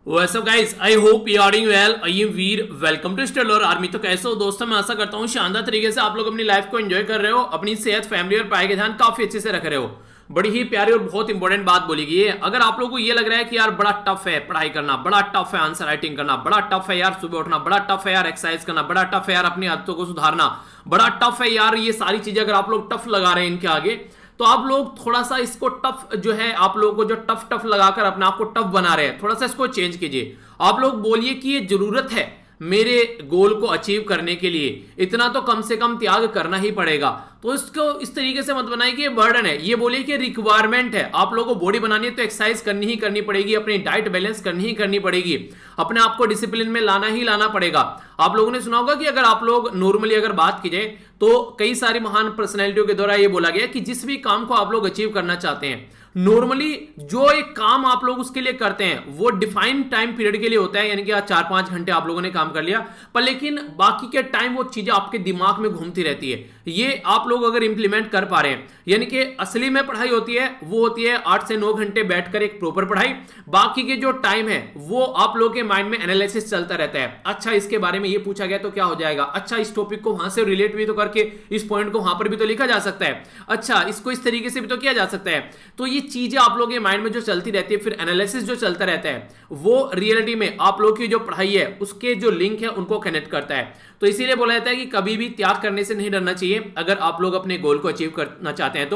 What's up guys? I hope you are doing well. I am Veer. Welcome to Stellar Army. तो कैसे हो दोस्तों? मैं आशा करता हूँ शानदार तरीके से आप लोग अपनी लाइफ को एंजॉय कर रहे हो, अपनी सेहत, फैमिली और पढ़ाई का ध्यान काफी अच्छे से रख रहे हो. बड़ी ही प्यारी और बहुत इंपॉर्टेंट बात बोली गई है. अगर आप लोगों को ये लग रहा है कि यार बड़ा टफ है पढ़ाई करना, बड़ा टफ है आंसर राइटिंग करना, बड़ा टफ है यार सुबह उठना, बड़ा टफ है यार एक्सरसाइज करना, बड़ा टफ है यार अपनी आदतों को सुधारना, बड़ा टफ है यार ये सारी चीजें, अगर आप लोग टफ लगा रहे हैं इनके आगे, तो आप लोग थोड़ा सा इसको टफ जो है, आप लोगों को जो टफ टफ लगाकर अपने आप को टफ बना रहे हैं, थोड़ा सा इसको चेंज कीजिए. आप लोग बोलिए कि ये जरूरत है मेरे गोल को अचीव करने के लिए, इतना तो कम से कम त्याग करना ही पड़ेगा. तो इसको इस तरीके से मत बनाइए कि ये बर्डन है, ये बोलिए कि रिक्वायरमेंट है. आप लोगों को बॉडी बनानी है तो एक्सरसाइज करनी ही करनी पड़ेगी, अपनी डाइट बैलेंस करनी ही करनी पड़ेगी, अपने आप को डिसिप्लिन में लाना ही लाना पड़ेगा. आप लोगों ने सुना होगा कि अगर आप लोग नॉर्मली अगर बात की जाए तो कई सारी महान पर्सनैलिटियों के द्वारा ये बोला गया कि जिस भी काम को आप लोग अचीव करना चाहते हैं, नॉर्मली जो एक काम आप लोग उसके लिए करते हैं वो डिफाइंड टाइम पीरियड के लिए होता है, यानी कि आज 4-5 घंटे आप लोगों ने काम कर लिया, पर लेकिन बाकी के टाइम वो चीजें आपके दिमाग में घूमती रहती है. ये आप लोग अगर इंप्लीमेंट कर पा रहे हैं, यानी कि असली में पढ़ाई होती है वो होती है 8 से 9 घंटे बैठकर एक प्रॉपर पढ़ाई, बाकी के जो टाइम है वो आप लोगों के माइंड में एनालिसिस चलता रहता है. अच्छा इसके बारे में ये पूछा गया तो क्या हो जाएगा, अच्छा इस टॉपिक को वहां से रिलेट भी तो करके इस पॉइंट को वहां पर भी तो लिखा जा सकता है, अच्छा इसको इस तरीके से भी तो किया जा सकता है. तो ये चीजें आप लोगों के माइंड में जो चलती रहती है, फिर एनालिसिस जो चलता रहता है, वो रियलिटी में आप लोगों की जो पढ़ाई है उसके जो लिंक है उनको कनेक्ट करता है. तो इसीलिए बोला जाता है कि कभी भी त्याग करने से नहीं डरना चाहिए. अगर आप लोग अपने गोल को अचीव करना चाहते हैं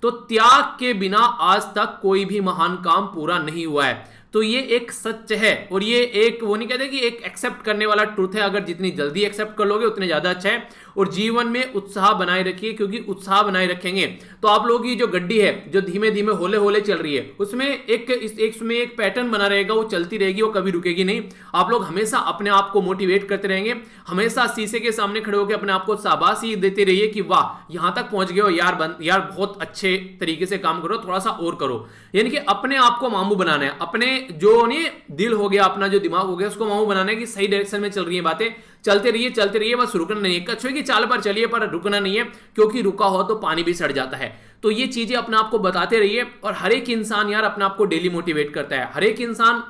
तो त्याग के बिना आज तक कोई भी महान काम पूरा नहीं हुआ है. तो ये एक सच है और ये एक वो नहीं कहते कि एक एक्सेप्ट करने वाला ट्रूथ है. अगर जितनी जल्दी एक्सेप्ट कर लोगे उतने ज्यादा अच्छा है. और जीवन में उत्साह बनाए रखिए, क्योंकि उत्साह बनाए रखेंगे तो आप लोगों की जो गड्डी है जो धीमे धीमे होले होले चल रही है उसमें एक पैटर्न बना रहेगा, वो चलती रहेगी, वो कभी रुकेगी नहीं. आप लोग हमेशा अपने आप को मोटिवेट करते रहेंगे, हमेशा शीशे के सामने खड़े होकर अपने आप को शाबाशी देते रहिए कि वाह यहां तक पहुंच गए हो यार, यार बहुत अच्छे तरीके से काम करो, थोड़ा सा और करो. यानी कि अपने आप को मामू बनाना है, अपने जो नहीं दिल हो गया, अपना जो दिमाग हो गया उसको मामू बनाना है कि सही डायरेक्शन में चल रही है बातें, चलते रहिए, बस रुकना नहीं है. कछुए की चाल पर चलिए पर रुकना नहीं है, क्योंकि रुका हो तो पानी भी सड़ जाता है. तो ये चीजें अपने आप को बताते रहिए. और हर एक इंसान यार अपने आप को डेली मोटिवेट करता है, हर एक इंसान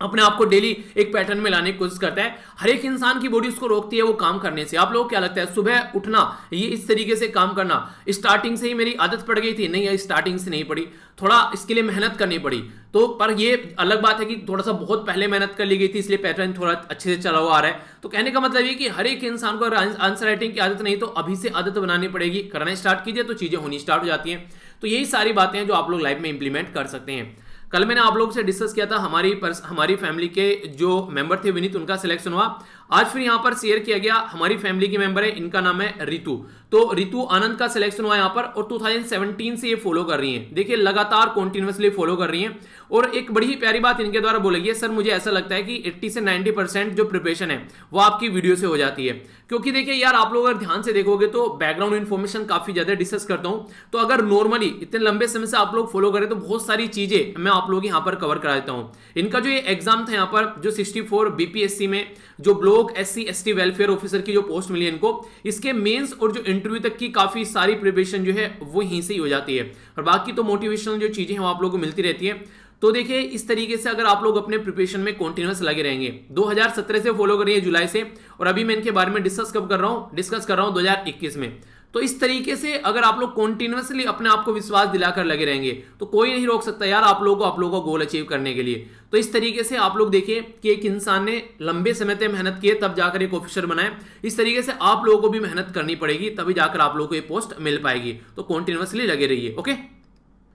अपने आप को डेली एक पैटर्न में लाने की कोशिश करता है. हर एक इंसान की बॉडी उसको रोकती है वो काम करने से. आप लोगों को क्या लगता है सुबह उठना, ये इस तरीके से काम करना स्टार्टिंग से ही मेरी आदत पड़ गई थी? नहीं, स्टार्टिंग से नहीं पड़ी, थोड़ा इसके लिए मेहनत करनी पड़ी. तो पर ये अलग बात है कि थोड़ा सा बहुत पहले मेहनत कर ली गई थी, इसलिए पैटर्न थोड़ा अच्छे से चला हुआ आ रहा है. तो कहने का मतलब ये कि हर एक इंसान को अगर आंसर राइटिंग की आदत नहीं तो अभी से आदत बनानी पड़ेगी, करना स्टार्ट कीजिए तो चीजें होनी स्टार्ट हो जाती हैं. तो यही सारी बातें हैं जो आप लोग लाइफ में इंप्लीमेंट कर सकते हैं. कल मैंने आप लोगों से डिस्कस किया था हमारी फैमिली के जो मेंबर थे विनीत, उनका सिलेक्शन हुआ. आज फिर यहां पर शेयर किया गया, हमारी फैमिली की मेंबर है, इनका नाम है रितु. तो रितु आनंद का सिलेक्शन हुआ यहां पर और 2017 से ये फॉलो कर रही हैं. देखिए लगातार कॉन्टिन्यूसली फॉलो कर रही हैं. और एक बड़ी ही प्यारी बात इनके द्वारा बोली गई है, सर मुझे ऐसा लगता है कि 80 से 90% जो प्रिपरेशन है वो आपकी वीडियो से हो जाती है. क्योंकि देखिए यार आप लोग अगर ध्यान से देखोगे तो बैकग्राउंड इन्फॉर्मेशन काफी ज्यादा डिस्कस करता हूं. तो अगर नॉर्मली इतने लंबे समय से आप लोग फॉलो करें तो बहुत सारी चीजें मैं आप लोग यहां पर कवर करा देता हूं. इनका जो ये एग्जाम था यहाँ पर जो 64 बीपीएससी में जो ब्लॉक SC/ST वेलफेयर ऑफिसर की जो पोस्ट मिली इनको, इसके मेंस और जो इंटरव्यू तक की काफी सारी प्रिपरेशन जो है वो यहीं से ही हो जाती है. और बाकी तो मोटिवेशनल जो चीजें हैं वो आप लोगों को मिलती रहती है. तो देखिए इस तरीके से अगर आप लोग अपने प्रिपरेशन में कंटिन्यूअस लगे रहेंगे, 2017 से फॉलो करिए जुलाई से, और अभी मैं इनके बारे में डिस्कस कर रहा हूं 2021 में. तो इस तरीके से अगर आप लोग कंटिन्यूअसली अपने आप को विश्वास दिलाकर लगे रहेंगे तो कोई नहीं रोक सकता यार आप लोगों को गोल अचीव करने के लिए. तो इस तरीके से आप लोग देखिए कि एक इंसान ने लंबे समय तक मेहनत की तब जाकर एक ऑफिसर बनाए. इस तरीके से आप लोगों को भी मेहनत करनी पड़ेगी, तभी जाकर आप लोगों को ये पोस्ट मिल पाएगी. तो कंटिन्यूअसली लगे रहिए. ओके,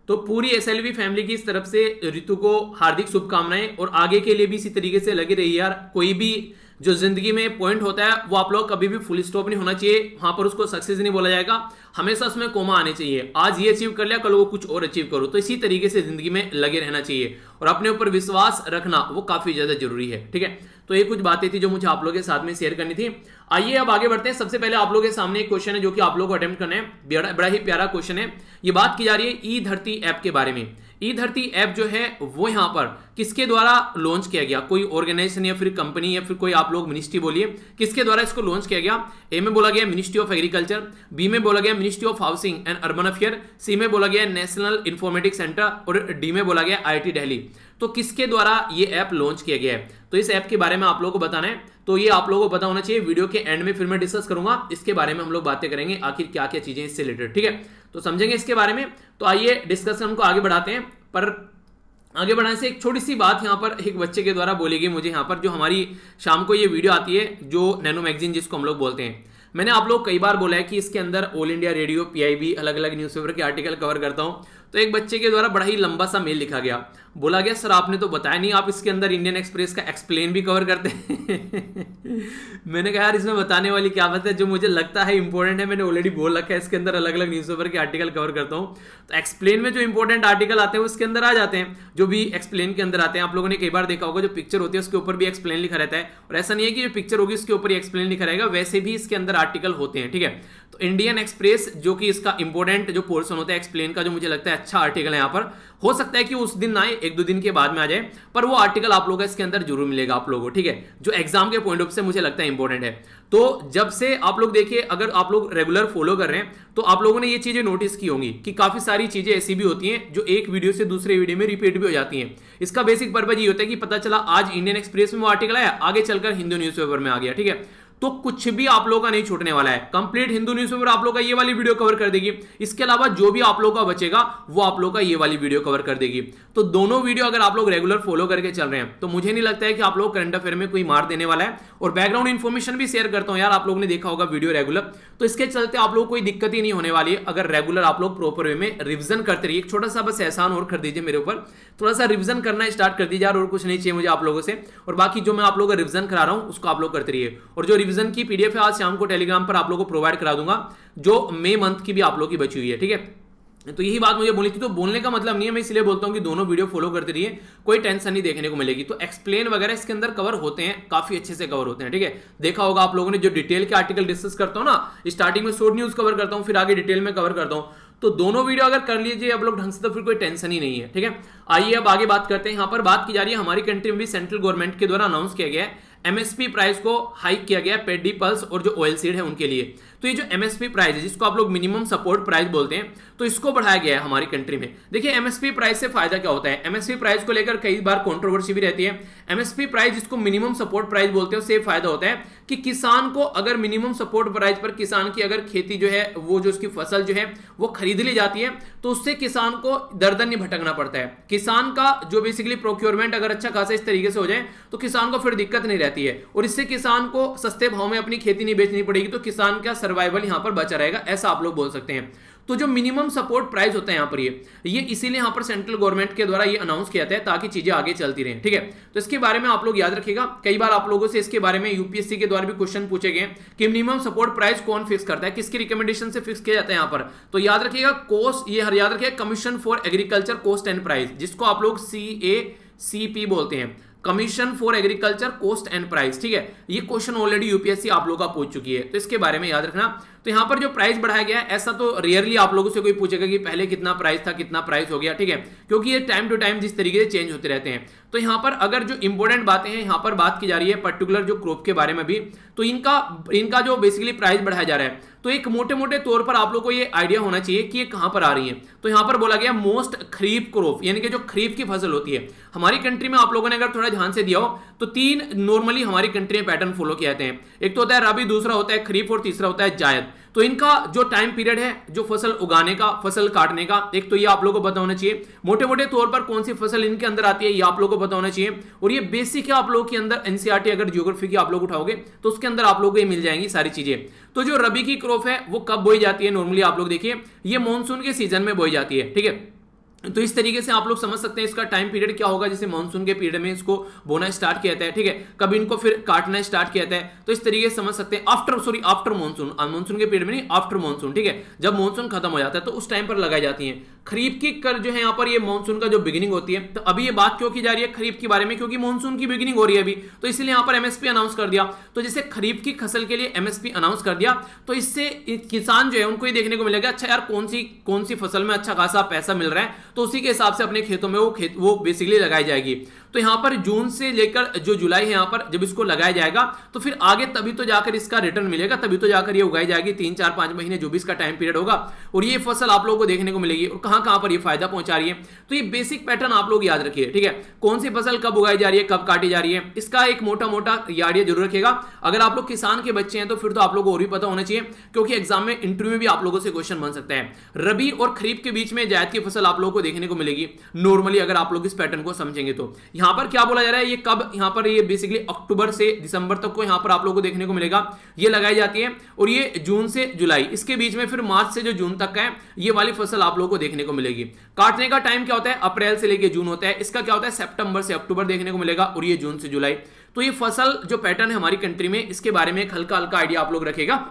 तो पूरी SLV फैमिली की इस तरफ से रितु को हार्दिक शुभकामनाएं, और आगे के लिए भी इसी तरीके से लगे रहिए यार. कोई भी जो जिंदगी में पॉइंट होता है वो आप लोग कभी भी फुल स्टॉप नहीं होना चाहिए, वहां पर उसको सक्सेस नहीं बोला जाएगा, हमेशा उसमें कोमा आने चाहिए. आज ये अचीव कर लिया कल वो कुछ और अचीव करो. तो इसी तरीके से जिंदगी में लगे रहना चाहिए और अपने ऊपर विश्वास रखना वो काफी ज्यादा जरूरी है. ठीक है, तो ये कुछ बातें थी जो मुझे आप लोगों के साथ में शेयर करनी थी. आइए अब आगे बढ़ते हैं. सबसे पहले आप लोगों के सामने एक क्वेश्चन है जो कि आप लोगों को अटेम्प्ट करना है. बड़ा ही प्यारा क्वेश्चन है. ये बात की जा रही है ई धरती ऐप के बारे में. ई धरती ऐप जो है वो यहाँ पर किसके द्वारा लॉन्च किया गया, कोई ऑर्गेनाइजेशन या फिर कंपनी या फिर कोई आप लोग मिनिस्ट्री बोलिए, किसके द्वारा इसको लॉन्च किया गया। ए में बोला गया मिनिस्ट्री ऑफ एग्रीकल्चर, बी में बोला गया ministry of housing and urban affair, C में बोला गया नेशनल इंफॉर्मेटिक्स सेंटर और डी में बोला गया IIT दिल्ली। तो किसके द्वारा ये ऐप लॉन्च किया गया है, तो इस ऐप के बारे में आप लोगों को बताना है। तो ये आप लोगों को पता होना चाहिए। वीडियो के एंड में फिर मैं डिस्कस करूंगा इसके बारे में, हम लोग बातें करेंगे आखिर क्या क्या चीजें इससे रिलेटेड, ठीक है, तो समझेंगे इसके बारे में। तो आइए डिस्कशन को आगे बढ़ाते हैं। पर आगे बढ़ाने से एक छोटी सी बात यहाँ पर एक बच्चे के द्वारा बोली गई मुझे यहाँ पर, जो हमारी शाम को ये वीडियो आती है जो नैनो मैगजीन जिसको हम लोग बोलते हैं। मैंने आप लोग कई बार बोला है कि इसके अंदर ऑल इंडिया रेडियो, PIB, अलग अलग न्यूज़पेपर के आर्टिकल कवर करता हूं। तो एक बच्चे के द्वारा बड़ा ही लंबा सा मेल लिखा गया, बोला गया सर आपने तो बताया नहीं, आप इसके अंदर इंडियन एक्सप्रेस का एक्सप्लेन भी कवर करते हैं। मैंने कहा यार इसमें बताने वाली क्या बात है, जो मुझे लगता है इंपॉर्टेंट है मैंने ऑलरेडी बोल रखा है, इसके अंदर अलग अलग न्यूज़पेपर के आर्टिकल कवर करता हूँ। तो एक्सप्लेन में जो इंपॉर्टेंट आर्टिकल आते हैं वो इसके अंदर आ जाते हैं, जो भी एक्सप्लेन के अंदर आते हैं। आप लोगों ने कई बार देखा होगा जो पिक्चर होती है उसके ऊपर भी एक्सप्लेन लिखा रहता है, और ऐसा नहीं है कि जो पिक्चर होगी उसके ऊपर ही एक्सप्लेन लिखा रहेगा, वैसे भी इसके अंदर आर्टिकल होते हैं, ठीक है। तो इंडियन एक्सप्रेस जो कि इसका इंपॉर्टेंट जो पोर्शन होता है एक्सप्लेन का, जो मुझे लगता है अच्छा आर्टिकल है यहाँ पर, हो सकता है कि उस दिन ना आए, 1-2 दिन के बाद में आ जाए, पर वो आर्टिकल आप लोगों को इसके अंदर जरूर मिलेगा आप लोगों को, ठीक है, जो एग्जाम के पॉइंट ऑफ से मुझे लगता है इंपॉर्टेंट है। तो जब से आप लोग देखिए, अगर आप लोग रेगुलर फॉलो कर रहे हैं तो आप लोगों ने ये चीजें नोटिस की होंगी कि काफी सारी चीजें ऐसी भी होती हैं जो एक वीडियो से दूसरे वीडियो में रिपीट भी हो जाती हैं। इसका बेसिक पर्पज ये होता है कि पता चला आज इंडियन एक्सप्रेस में वो आर्टिकल आया, आगे चलकर हिंदू न्यूज़पेपर में आ गया, ठीक है। तो कुछ भी आप लोगों का नहीं छूटने वाला है, कंप्लीट हिंदू न्यूज़पेपर आप लोगों का ये वाली वीडियो कवर कर देगी। इसके अलावा जो भी आप लोगों का बचेगा वो आप लोगों का ये वाली वीडियो कवर कर देगी। तो दोनों वीडियो अगर आप लोग रेगुलर फॉलो करके चल रहे हैं तो मुझे नहीं लगता है कि आप लोग करंट अफेयर में कोई मार देने वाला है। और बैकग्राउंड इन्फॉर्मेशन भी शेयर करता हूं यार, आप लोगों ने देखा होगा वीडियो रेगुलर, तो इसके चलते आप लोग कोई दिक्कत ही नहीं होने वाली है अगर रेगुलर आप लोग प्रॉपर वे में रिविजन करते रहिए। एक छोटा सा बस एहसान और कर दीजिए मेरे ऊपर, थोड़ा सा रिविजन करना स्टार्ट कर दीजिए यार, और कुछ नहीं चाहिए मुझे आप लोगों से। और बाकी जो मैं आप लोगों का रिविजन करा रहा हूं उसको आप लोग करते रहिए। और जो रिविजन की PDF है आज शाम को टेलीग्राम पर आप लोगों को प्रोवाइड करा दूंगा, जो मई मंथ की भी आप लोगों की बची हुई है, ठीक है। तो यही बात मुझे बोली थी। तो बोलने का मतलब नहीं है, मैं इसलिए बोलता हूं कि दोनों वीडियो फॉलो करते रहिए, कोई टेंशन नहीं देखने को मिलेगी। तो एक्सप्लेन वगैरह इसके अंदर कवर होते हैं, काफी अच्छे से कवर होते हैं, ठीक है। देखा होगा आप लोगों ने, जो डिटेल के आर्टिकल डिस्कस करता हूं ना, स्टार्टिंग में शॉर्ट न्यूज कवर करता हूं, फिर आगे डिटेल में कवर करता हूं। तो दोनों वीडियो अगर कर लीजिए आप लोग ढंग से तो फिर कोई टेंशन ही नहीं है, ठीक है। आइए अब आगे बात करते हैं। यहाँ पर बात की जा रही है हमारी कंट्री में भी सेंट्रल गवर्नमेंट के द्वारा अनाउंस किया गया है MSP प्राइस को हाइक किया गया पेडी पल्स और जो ऑयल सीड है उनके लिए। तो ये जो MSP प्राइस है जिसको आप लोग मिनिमम सपोर्ट प्राइस बोलते हैं, तो इसको बढ़ाया गया है हमारी कंट्री में। देखिए MSP प्राइस से फायदा क्या होता है, MSP प्राइस को लेकर कई बार कंट्रोवर्सी भी रहती है। MSP प्राइस जिसको मिनिमम सपोर्ट प्राइस बोलते हैं, उससे फायदा होता है कि किसान को अगर मिनिमम सपोर्ट प्राइस पर किसान की अगर खेती जो है वो जो उसकी फसल जो है वो खरीद ली जाती है, तो उससे किसान को दर नहीं भटकना पड़ता है। किसान का जो बेसिकली प्रोक्योरमेंट अगर अच्छा खासा इस तरीके से हो जाए तो किसान को फिर दिक्कत नहीं रहती है, और इससे किसान को सस्ते भाव में अपनी खेती नहीं बेचनी पड़ेगी, तो किसान का सर्वाइवल यहां पर बचा रहेगा, ऐसा आप लोग बोल सकते हैं। तो जो मिनिमम सपोर्ट प्राइस होता है यहाँ पर ये इसीलिए यहाँ पर सेंट्रल गवर्नमेंट के द्वारा ये अनाउंस किया जाता है ताकि चीजें आगे चलती रहें, ठीक है। तो इसके बारे में आप लोग याद रखिएगा, कई बार आप लोगों से इसके बारे में UPSC के द्वारा भी क्वेश्चन पूछे गए कि मिनिमम सपोर्ट प्राइस कौन फिक्स करता है, किसकी रिकमेंडेशन से फिक्स किया जाता है यहाँ पर। तो याद रखिएगा कोस्ट, ये याद रखिएगा commission for agriculture cost and price, जिसको आप लोग CACP बोलते हैं, commission for agriculture cost and price, ठीक है। ये क्वेश्चन ऑलरेडी UPSC आप लोगों का पूछ चुकी है, तो इसके बारे में याद रखना। तो यहां पर जो प्राइस बढ़ाया गया है, ऐसा तो रियरली आप लोगों से कोई पूछेगा कि पहले कितना प्राइस था कितना प्राइस हो गया, ठीक है, क्योंकि ये टाइम टू टाइम जिस तरीके से चेंज होते रहते हैं। तो यहां पर अगर जो इंपॉर्टेंट बातें हैं यहां पर बात की जा रही है पर्टिकुलर जो क्रॉप के बारे में भी, तो इनका जो बेसिकली प्राइस बढ़ाया जा रहा है, तो एक मोटे मोटे तौर पर आप लोग को ये आइडिया होना चाहिए कि ये कहां पर आ रही है। तो यहां पर बोला गया मोस्ट खरीफ क्रॉप, यानी कि जो खरीफ की फसल होती है हमारी कंट्री में, आप लोगों ने अगर थोड़ा ध्यान से दिया हो तो 3 नॉर्मली हमारी कंट्री में पैटर्न फॉलो किए जाते हैं। एक तो होता है रबी, दूसरा होता है खरीफ और तीसरा होता है जायद। तो इनका जो टाइम पीरियड है जो फसल उगाने का, फसल काटने का, एक तो ये आप लोगों को पता होना चाहिए। मोटे मोटे तौर पर कौन सी फसल इनके अंदर आती है ये आप लोगों को पता होना चाहिए। और ये बेसिक है आप लोगों के अंदर, NCERT अगर ज्योग्राफी की आप लोग उठाओगे तो उसके अंदर आप लोगों को ये मिल जाएंगी सारी चीजें। तो जो रबी की क्रॉप है वो कब बोई जाती है, नॉर्मली आप लोग देखिए ये मानसून के सीजन में बोई जाती है, ठीक है। तो इस तरीके से आप लोग समझ सकते हैं इसका टाइम पीरियड क्या होगा, जैसे मानसून के पीरियड में इसको बोना स्टार्ट किया जाता है, ठीक है, कब इनको फिर काटना स्टार्ट किया जाता है। तो इस तरीके से समझ सकते हैं आफ्टर मानसून, मानसून के पीरियड में नहीं, आफ्टर मानसून, ठीक है, जब मानसून खत्म हो जाता है तो उस टाइम पर लगाई जाती है। खरीफ की कर जो है यहाँ पर ये मानसून का जो बिगिनिंग होती है, तो अभी ये बात क्यों की जा रही है खरीफ के बारे में, क्योंकि मानसून की बिगिनिंग हो रही है अभी, तो इसलिए यहाँ पर एमएसपी अनाउंस कर दिया। तो जैसे खरीफ की फसल के लिए एमएसपी अनाउंस कर दिया, तो इससे किसान जो है उनको ये देखने को मिलेगा अच्छा यार कौन सी फसल में अच्छा खासा पैसा मिल रहा है, तो उसी के हिसाब से अपने खेतों में वो बेसिकली लगाई जाएगी। तो यहाँ पर जून से लेकर जो जुलाई है यहाँ पर जब इसको लगाया जाएगा तो फिर आगे तभी तो जाकर इसका रिटर्न मिलेगा, तभी तो जाकर ये उगाई जाएगी, 3-4-5 महीने जो भी इसका टाइम पीरियड होगा, और ये फसल आप लोगों को देखने को मिलेगी। और कहां पर ये फायदा पहुंचा रही है, तो ये बेसिक पैटर्न आप लोग याद रखिए, ठीक है। कौन सी फसल कब उगाई जा रही है, कब काटी जा रही है, इसका एक मोटा याद ये जरूर रखिएगा। अगर आप लोग किसान के बच्चे हैं तो फिर तो आप लोगों को और भी पता होना चाहिए, क्योंकि एग्जाम में इंटरव्यू में भी आप लोगों से क्वेश्चन बन सकता है। रबी और खरीफ के बीच में जायद की फसल आप लोगों को देखने को मिलेगी नॉर्मली, अगर आप लोग इस पैटर्न को समझेंगे तो। यहां पर क्या बोला जा रहा है, ये कब, यहां पर ये बेसिकली अक्टूबर से दिसंबर तक को यहां पर आप लोगों को देखने को मिलेगा, ये लगाई जाती है। और ये जून से जुलाई, इसके बीच में फिर मार्च से जो जून तक का है ये वाली फसल आप लोगों को देखने को मिलेगी। काटने का टाइम क्या होता है, अप्रैल से लेकर जून होता है, इसका क्या होता है सितंबर से अक्टूबर देखने को मिलेगा, और ये जून से जुलाई। तो ये फसल जो पैटर्न है हमारी कंट्री में, इसके बारे में एक हल्का आइडिया आप लोग रखेगा,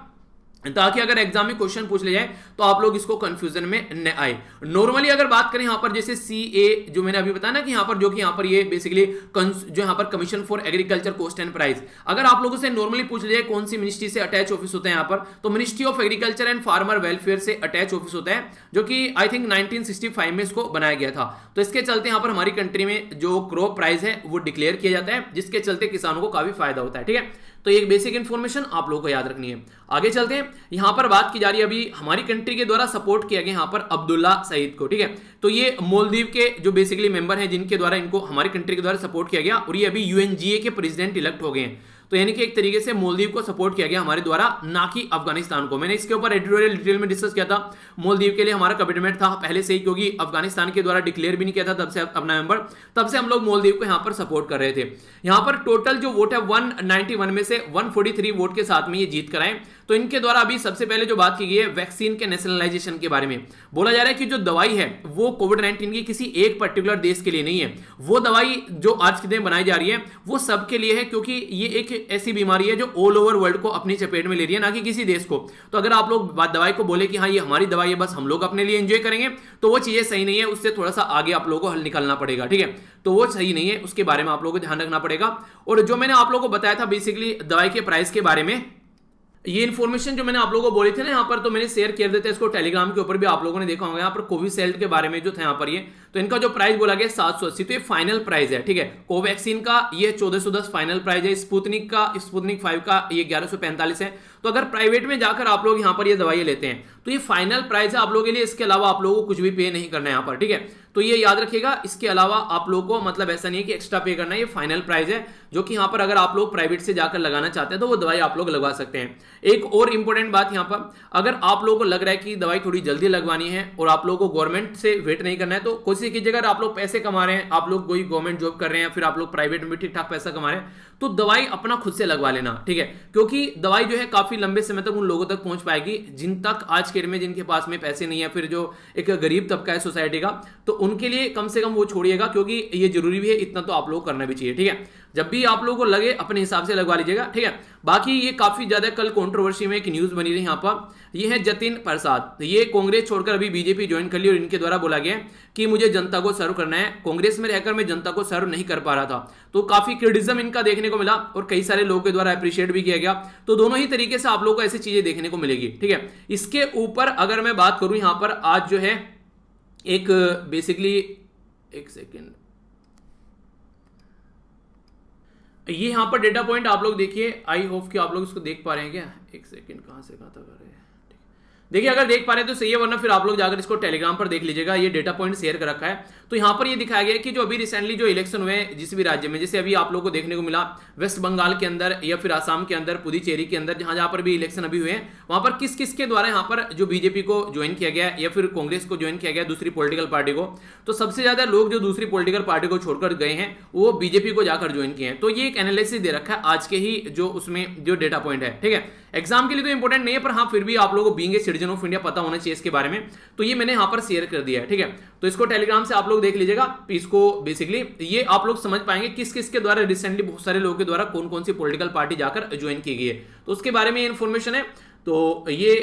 ताकि अगर एग्जाम में क्वेश्चन पूछ ले जाए तो आप लोग इसको कंफ्यूजन में न आए। नॉर्मली अगर बात करें यहां पर जैसे सीए जो मैंने अभी बताया ना कि यहां पर जो कि यहां पर ये बेसिकली जो यहां पर commission for agriculture cost and price, अगर आप लोगों से नॉर्मली पूछ ले जाए कौन सी मिनिस्ट्री से अटैच ऑफिस होता है यहां पर, तो ministry of agriculture and farmer welfare से अटैच ऑफिस होता है, जो कि आई थिंक 1965 में इसको बनाया गया था। तो इसके चलते यहां पर हमारी कंट्री में जो क्रॉप प्राइस है वो डिक्लेयर किया जाता है, जिसके चलते किसानों को काफी फायदा होता है, ठीक है। तो एक बेसिक इंफॉर्मेशन आप लोगों को याद रखनी है। आगे चलते हैं, यहां पर बात की जा रही है अभी हमारी कंट्री के द्वारा सपोर्ट किया गया यहां पर अब्दुल्ला सईद को, ठीक है। तो ये मालदीव के जो बेसिकली मेंबर हैं जिनके द्वारा इनको हमारी कंट्री के द्वारा सपोर्ट किया गया, और ये अभी यूएनजीए के प्रेसिडेंट इलेक्ट हो गए हैं। तो यानी कि एक तरीके से मालदीव को सपोर्ट किया गया हमारे द्वारा, ना कि अफगानिस्तान को। मैंने इसके ऊपर एडिटोरियल डिटेल में डिस्कस किया था, मालदीव के लिए हमारा कमिटमेंट था पहले से ही, क्योंकि अफगानिस्तान के द्वारा डिक्लेयर भी नहीं किया था तब से अपना मेंबर, तब से हम लोग मालदीव को यहां पर सपोर्ट कर रहे थे। यहां पर टोटल जो वोट है 191 में से 143 वोट के साथ में ये जीत कर आए। तो इनके द्वारा अभी सबसे पहले जो बात की गई है वैक्सीन के नेशनलाइजेशन के बारे में, बोला जा रहा है कि जो दवाई है वो कोविड-19 की किसी एक पर्टिकुलर देश के लिए नहीं है, वो दवाई जो आज के दिन बनाई जा रही है वो सबके लिए है, क्योंकि ये एक ऐसी बीमारी है जो ऑल ओवर वर्ल्ड को अपनी चपेट में ले रही है, ना कि किसी देश को। तो अगर आप लोग दवाई को बोले कि हाँ ये हमारी दवाई है, बस हम लोग अपने लिए एंजॉय करेंगे, तो वो चीजें सही नहीं है, उससे थोड़ा सा आगे आप लोगों को हल निकालना पड़ेगा, ठीक है। तो वो सही नहीं है, उसके बारे में आप लोगों को ध्यान रखना पड़ेगा। और जो मैंने आप लोगों को बताया था बेसिकली दवाई के प्राइस के बारे में, ये इन्फॉर्मेशन जो मैंने आप लोगों को बोली थी ना यहाँ पर, तो मैंने शेयर कर देते हैं इसको टेलीग्राम के ऊपर भी, आप लोगों ने देखा होगा यहाँ पर कोविशील्ड के बारे में जो था यहाँ पर ये, तो इनका जो प्राइस बोला गया 780, तो ये फाइनल प्राइस है, ठीक है। कोवैक्सीन का ये 1410 फाइनल प्राइस है, स्पुतनिक 5 का ये 1145 है। तो अगर प्राइवेट में जाकर आप लोग यहाँ पर ये दवाई लेते हैं तो ये फाइनल प्राइस है आप लोगों के लिए, इसके अलावा आप लोगों को कुछ भी पे नहीं करना है यहाँ पर, ठीक है। तो ये याद रखिएगा, इसके अलावा आप लोगों को मतलब ऐसा नहीं है कि एक्स्ट्रा पे करना है, ये फाइनल प्राइस है, जो कि यहाँ पर अगर आप लोग प्राइवेट से जाकर लगाना चाहते हैं तो वो दवाई आप लोग लगवा सकते हैं। एक और इंपॉर्टेंट बात यहाँ पर, अगर आप लोगों को लग रहा है कि दवाई थोड़ी जल्दी लगवानी है और आप लोगों को गवर्नमेंट से वेट नहीं करना है, तो कोशिश कीजिएगा, अगर आप लोग पैसे कमा रहे हैं, आप लोग कोई गवर्नमेंट जॉब कर रहे हैं, फिर आप लोग प्राइवेट में भी ठीक ठाक पैसा कमा रहे हैं, तो दवाई अपना खुद से लगवा लेना, ठीक है। क्योंकि दवाई जो है काफी लंबे समय तक उन लोगों तक पहुंच पाएगी जिन तक आज के डेट में जिनके पास में पैसे नहीं है, फिर जो एक गरीब तबका है सोसाइटी का, तो उनके लिए कम से कम वो छोड़िएगा, क्योंकि ये जरूरी भी है, इतना तो आप लोग करना भी चाहिए, ठीक है। जब भी आप लोगों को लगे अपने हिसाब से लगवा लीजिएगा, ठीक है। बाकी ये काफी ज्यादा कल कंट्रोवर्सी में एक न्यूज बनी रही यहाँ पर, ये है जतिन प्रसाद, ये कांग्रेस छोड़कर अभी बीजेपी ज्वाइन कर ली, और इनके द्वारा बोला गया कि मुझे जनता को सर्व करना है, कांग्रेस में रहकर मैं जनता को सर्व नहीं कर पा रहा था। तो काफी क्रिटिसिज्म इनका देखने को मिला और कई सारे लोगों के द्वारा अप्रिशिएट भी किया गया। तो दोनों ही तरीके से आप लोगों को ऐसी चीजें देखने को मिलेगी, ठीक है। इसके ऊपर अगर मैं बात करूं यहाँ पर, आज जो है एक बेसिकली एक सेकेंड, ये यहां पर डेटा पॉइंट आप लोग देखिए, आई होप कि आप लोग इसको देख पा रहे हैं क्या। एक सेकंड, कहां से कहां तक आ रहे हैं, देखिए अगर देख पा रहे हैं तो सही है, वरना फिर आप लोग जाकर इसको टेलीग्राम पर देख लीजिएगा, ये डेटा पॉइंट शेयर कर रखा है। तो यहां पर ये दिखाया गया है कि जो अभी रिसेंटली जो इलेक्शन हुए जिस भी राज्य में, जैसे अभी आप लोगों को देखने को मिला वेस्ट बंगाल के अंदर या फिर आसाम के अंदर, पुदुचेरी के अंदर, जहां जहां पर भी इलेक्शन अभी हुए हैं, वहां पर किस किस के द्वारा यहाँ पर जो बीजेपी को ज्वाइन किया गया या फिर कांग्रेस को ज्वाइन किया गया, दूसरी पॉलिटिकल पार्टी को, तो सबसे ज्यादा लोग जो दूसरी पॉलिटिकल पार्टी को छोड़कर गए हैं वो बीजेपी को जाकर ज्वाइन किए हैं। तो ये एक एनालिसिस दे रखा है आज के ही जो उसमें जो डेटा पॉइंट है, ठीक है। एग्जाम के लिए तो इंपॉर्टेंट नहीं है, पर हाँ फिर भी आप लोगों को being a citizen of India पता होना चाहिए इसके बारे में, तो ये मैंने यहां पर शेयर कर दिया है, ठीक है। तो इसको टेलीग्राम से आप लोग देख लीजिएगा, इसको बेसिकली ये आप लोग समझ पाएंगे किस किस के द्वारा रिसेंटली बहुत सारे लोगों के द्वारा कौन कौन सी पॉलिटिकल पार्टी जाकर ज्वाइन की गई है, तो उसके बारे में ये इंफॉर्मेशन है। तो ये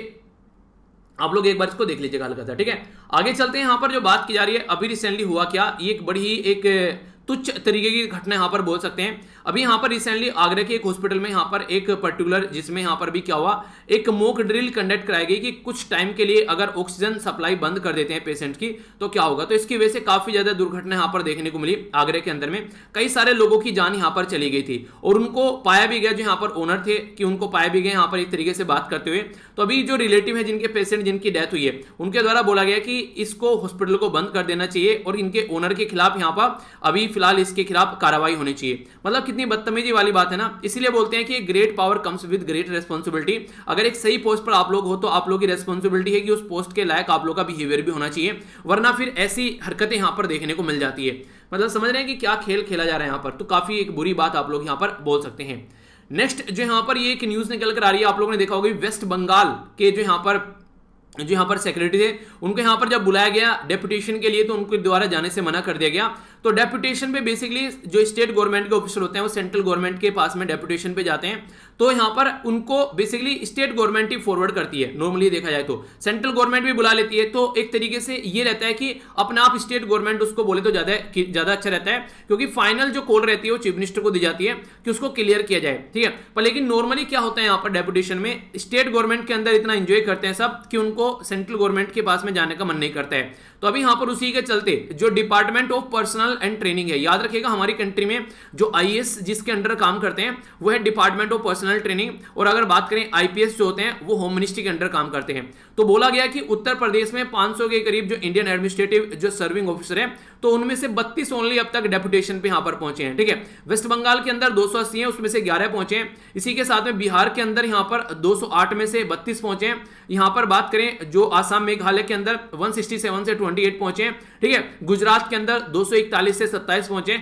आप लोग एक बार इसको देख लीजिएगा हल्का सा, ठीक है। आगे चलते हैं, यहाँ पर जो बात की जा रही है अभी रिसेंटली हुआ क्या, ये एक बड़ी ही एक तुच्छ तरीके की घटना यहाँ पर बोल सकते हैं। अभी यहाँ पर रिसेंटली आगरा के एक हॉस्पिटल में यहाँ पर एक पर्टिकुलर, जिसमें यहाँ पर भी क्या हुआ, एक मॉक ड्रिल कंडक्ट कराई गई कि कुछ टाइम के लिए अगर ऑक्सीजन सप्लाई बंद कर देते हैं पेशेंट की तो क्या होगा। तो इसकी वजह से काफी ज्यादा दुर्घटना यहाँ पर देखने को मिली आगरा के अंदर में। कई सारे लोगों की जान यहाँ पर चली गई थी और उनको पाया भी गया, जो यहाँ पर ओनर थे कि उनको पाया भी गया यहाँ पर एक तरीके से बात करते हुए। तो अभी जो रिलेटिव है जिनके पेशेंट जिनकी डेथ हुई है, उनके द्वारा बोला गया कि इसको हॉस्पिटल को बंद कर देना चाहिए और इनके ओनर के खिलाफ यहाँ पर अभी फिलहाल इसके खिलाफ कार्रवाई होनी चाहिए। मतलब कितनी बदतमीजी वाली बात है ना। इसीलिए बोलते हैं कि great power comes with great responsibility. अगर एक सही पोस्ट पर आप लोग हो तो आप लोग की रेस्पॉन्सिबिलिटी है कि उस पोस्ट के लायक आप लोग का बिहेवियर भी होना चाहिए, वरना फिर ऐसी हरकतें यहां पर देखने को मिल जाती है। मतलब समझ रहे हैं कि क्या खेल खेला जा रहा है यहां पर। तो काफी एक बुरी बात आप लोग यहां पर बोल सकते हैं। नेक्स्ट जो यहां पर ये एक न्यूज निकल कर आ रही है, आप लोगों ने देखा होगा, वेस्ट बंगाल के जो यहां पर सेक्रेटरी थे, उनको यहां पर जब बुलाया गया डेपुटेशन के लिए तो उनके द्वारा जाने से मना कर दिया गया। तो डेपुटेशन पे बेसिकली जो स्टेट गवर्नमेंट के ऑफिसर होते हैं वो सेंट्रल गवर्नमेंट के पास में डेपुटेशन पे जाते हैं। तो यहां पर उनको बेसिकली स्टेट गवर्नमेंट ही फॉरवर्ड करती है। नॉर्मली देखा जाए तो सेंट्रल गवर्नमेंट भी बुला लेती है। तो एक तरीके से ये रहता है कि अपना आप स्टेट गवर्नमेंट उसको बोले तो ज्यादा अच्छा रहता है, क्योंकि फाइनल जो कॉल रहती है वो चीफ मिनिस्टर को दी जाती है कि उसको क्लियर किया जाए, ठीक है। पर लेकिन नॉर्मली क्या होता है यहाँ पर डेपुटेशन में, स्टेट गवर्नमेंट के अंदर इतना एंजॉय करते हैं सब कि उनको सेंट्रल गवर्नमेंट के पास में जाने का मन नहीं करता है। तो अभी यहां पर उसी के चलते जो department of personal and training है, याद रखिएगा हमारी कंट्री में जो आईएएस जिसके अंडर काम करते हैं वो है डिपार्टमेंट ऑफ पर्सनल ट्रेनिंग, और अगर बात करें आईपीएस जो होते हैं वो होम मिनिस्ट्री के अंडर काम करते हैं। तो बोला गया कि उत्तर प्रदेश में 500 के करीब जो इंडियन एडमिनिस्ट्रेटिव जो सर्विंग ऑफिसर है, तो उनमें से 32 ओनली अब तक डेपुटेशन पे यहां पर पहुंचे हैं, ठीक है। वेस्ट बंगाल के अंदर 280 हैं, उसमें से 11 पहुंचे हैं। इसी के साथ में बिहार के अंदर यहां पर 208 में से 32 पहुंचे हैं। यहां पर बात करें जो आसाम मेघालय के अंदर 167 से 28 पहुंचे हैं, ठीक है। गुजरात के अंदर 241 से 27 पहुंचे,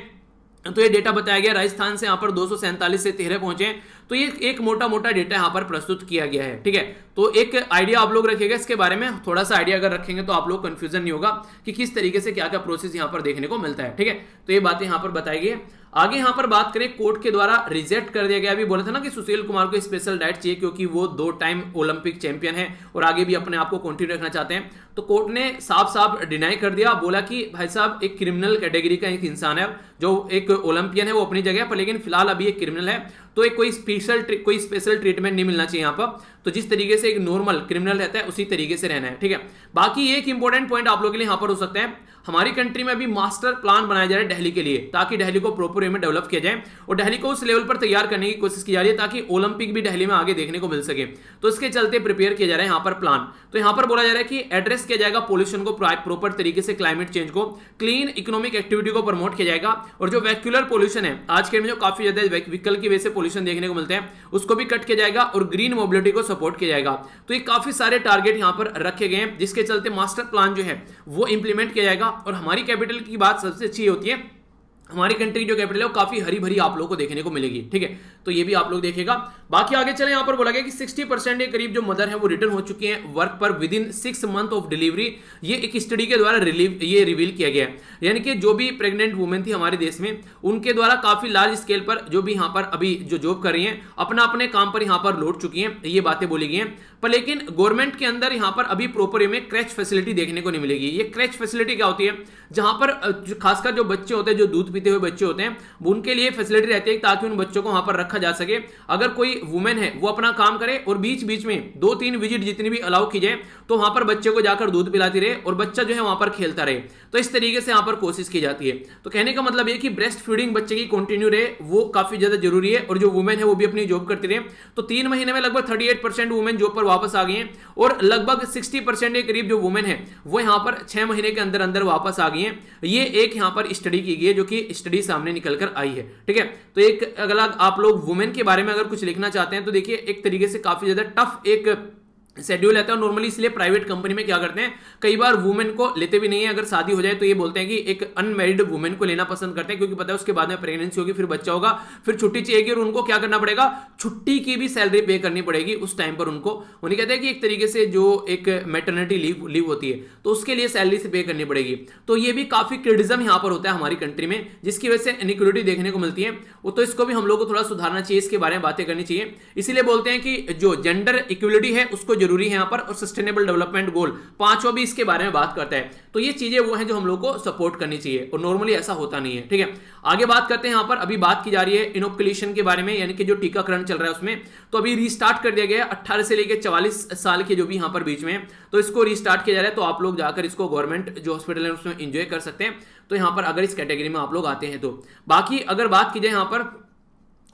तो ये डेटा बताया गया। राजस्थान से यहां पर 247 से 13 पहुंचे। तो ये एक मोटा मोटा डेटा यहां पर प्रस्तुत किया गया है, ठीक है। तो एक आइडिया आप लोग रखिएगा इसके बारे में, थोड़ा सा आइडिया अगर रखेंगे तो आप लोग कंफ्यूजन नहीं होगा कि किस तरीके से क्या क्या प्रोसेस यहां पर देखने को मिलता है, ठीक है। तो ये बातें यहां पर बताई गई। आगे यहां पर बात करें, कोर्ट के द्वारा रिजेक्ट कर दिया गया। अभी बोला था ना कि सुशील कुमार को स्पेशल डाइट चाहिए क्योंकि वो 2 टाइम ओलंपिक चैंपियन है और आगे भी अपने आप को कंटिन्यू रखना चाहते हैं। तो कोर्ट ने साफ साफ डिनाई कर दिया, बोला कि भाई साहब एक क्रिमिनल कैटेगरी का एक इंसान है, जो एक ओलंपियन है वो अपनी जगह पर, लेकिन फिलहाल अभी एक क्रिमिनल है, तो एक कोई स्पेशल ट्रीटमेंट नहीं मिलना चाहिए यहाँ पर। तो जिस तरीके से एक नॉर्मल क्रिमिनल रहता है उसी तरीके से रहना है, ठीक है। बाकी एक इंपॉर्टेंट पॉइंट आप लोगों के लिए यहाँ पर हो सकता है, हमारी कंट्री में अभी मास्टर प्लान बनाया जा रहा है दिल्ली के लिए, ताकि दिल्ली को प्रॉपर वे में डेवलप किया जाए और दिल्ली को उस लेवल पर तैयार करने की कोशिश की जा रही है ताकि ओलंपिक भी दिल्ली में आगे देखने को मिल सके। तो इसके चलते प्रिपेयर किया जा रहा है यहाँ पर प्लान। तो यहाँ पर बोला जा रहा है कि एड्रेस किया जाएगा पोल्यूशन को प्रॉपर तरीके से, क्लाइमेट चेंज को, क्लीन इकोनॉमिक एक्टिविटी को प्रमोट किया जाएगा, और जो वैक्यूलर पोल्यूशन है आज के में जो काफी ज्यादा व्हीकल की वजह से पोल्यूशन देखने को मिलते हैं उसको भी कट किया जाएगा और ग्रीन मोबिलिटी को सपोर्ट किया जाएगा। तो ये काफी सारे टारगेट यहाँ पर रखे गए हैं जिसके चलते मास्टर प्लान जो है वो इंप्लीमेंट किया जाएगा। और हमारी कैपिटल की बात सबसे अच्छी होती है, हमारी कंट्री जो कैपिटल है वो काफी हरी भरी आप लोगों को देखने को मिलेगी, ठीक है। तो ये भी आप लोग देखेगा। बाकी आगे चले, यहां पर बोला गया कि 60% के करीब जो मदर है वो रिटर्न हो चुकी हैं वर्क पर with in 6 month of delivery. ये एक स्टडी के द्वारा रिवील किया गया है, यानी कि जो भी प्रेग्नेंट वुमेन थी हमारे देश में उनके द्वारा काफी लार्ज स्केल पर जो भी यहाँ पर अभी जो जॉब कर रही हैं अपना अपने काम पर यहाँ पर लौट चुकी हैं, ये बातें बोली गई हैं। पर लेकिन गवर्नमेंट के अंदर यहाँ पर अभी प्रॉपर में क्रैच फैसिलिटी देखने को नहीं मिलेगी। ये क्रैच फैसिलिटी क्या होती है, जहां पर खासकर जो बच्चे होते हैं, जो दूध पीते हुए बच्चे होते हैं, उनके लिए फैसिलिटी रहती है ताकि उन बच्चों को वहां पर रखा जा सके। अगर कोई वुमेन है वो अपना काम करे और बीच बीच में 2-3 विजिट जितनी भी अलाउ की जाए तो वहां पर बच्चे को जाकर दूध पिलाती रहे और बच्चा जो है वहां पर खेलता रहे। तो इस तरीके से यहां पर कोशिश की जाती है। तो कहने का मतलब ये कि ब्रेस्ट फीडिंग बच्चे की कंटिन्यू रहे, वो काफी ज्यादा जरूरी है, और जो वुमेन है वो भी अपनी जॉब करती रहे। तो 3 महीने में लगभग 38% वुमेन जॉब पर वापस आ गई हैं और लगभग 60% के करीब जो वुमेन है वो यहां पर 6 महीने के अंदर अंदर वापस आ गई हैं। ये एक यहां पर स्टडी की गई है जो कि स्टडी सामने निकल कर आई है, ठीक है। तो एक अगला आप लोग वुमेन के बारे में अगर कुछ लिखना चाहते हैं तो देखिए एक तरीके से काफी ज्यादा टफ एक शेड्यूल रहता है। नॉर्मली इसलिए प्राइवेट कंपनी में क्या करते हैं, कई बार वुमेन को लेते भी नहीं है। अगर शादी हो जाए तो ये बोलते हैं कि एक अनमैरिड वुमेन को लेना पसंद करते हैं, क्योंकि पता है उसके बाद में प्रेगनेंसी होगी, फिर बच्चा होगा, फिर छुट्टी चाहिएगी और उनको क्या करना पड़ेगा, छुट्टी की भी सैलरी पे करनी पड़ेगी उस टाइम पर उनको। उन्हें कहते हैं कि एक तरीके से जो एक मैटरनिटी लीव होती है तो उसके लिए सैलरी से पे करनी पड़ेगी। तो ये भी काफी क्रिटिज्म यहाँ पर होता है हमारी कंट्री में, जिसकी वजह से इनइक्वालिटी देखने को मिलती है। तो इसको भी हम लोग को थोड़ा सुधारना चाहिए, इसके बारे में बातें करनी चाहिए। इसीलिए बोलते हैं कि जो जेंडर इक्वलिटी है उसको जरूरी है यहाँ पर, और सस्टेनेबल डेवलपमेंट गोल पांचों भी इसके बारे में बात करता है। तो ये चीजें वो हैं जो हम लोग को सपोर्ट करनी चाहिए, और नॉर्मली ऐसा होता नहीं है। ठीक है, आगे बात करते हैं। यहाँ पर अभी बात की जा रही है इनोकुलेशन के बारे में, यानी कि जो टीकाकरण चल रहा है उसमें। तो अभी रिस्टार्ट कर दिया गया है 18 से लेकर 44 साल के जो भी यहाँ पर बीच में, तो इसको रिस्टार्ट किया जा रहा है। तो आप लोग जाकर इसको गवर्नमेंट जो हॉस्पिटल है उसमें एंजॉय कर सकते हैं। तो यहाँ पर अगर इस कैटेगरी में आप लोग आते हैं तो। बाकी अगर बात की जाए यहाँ पर,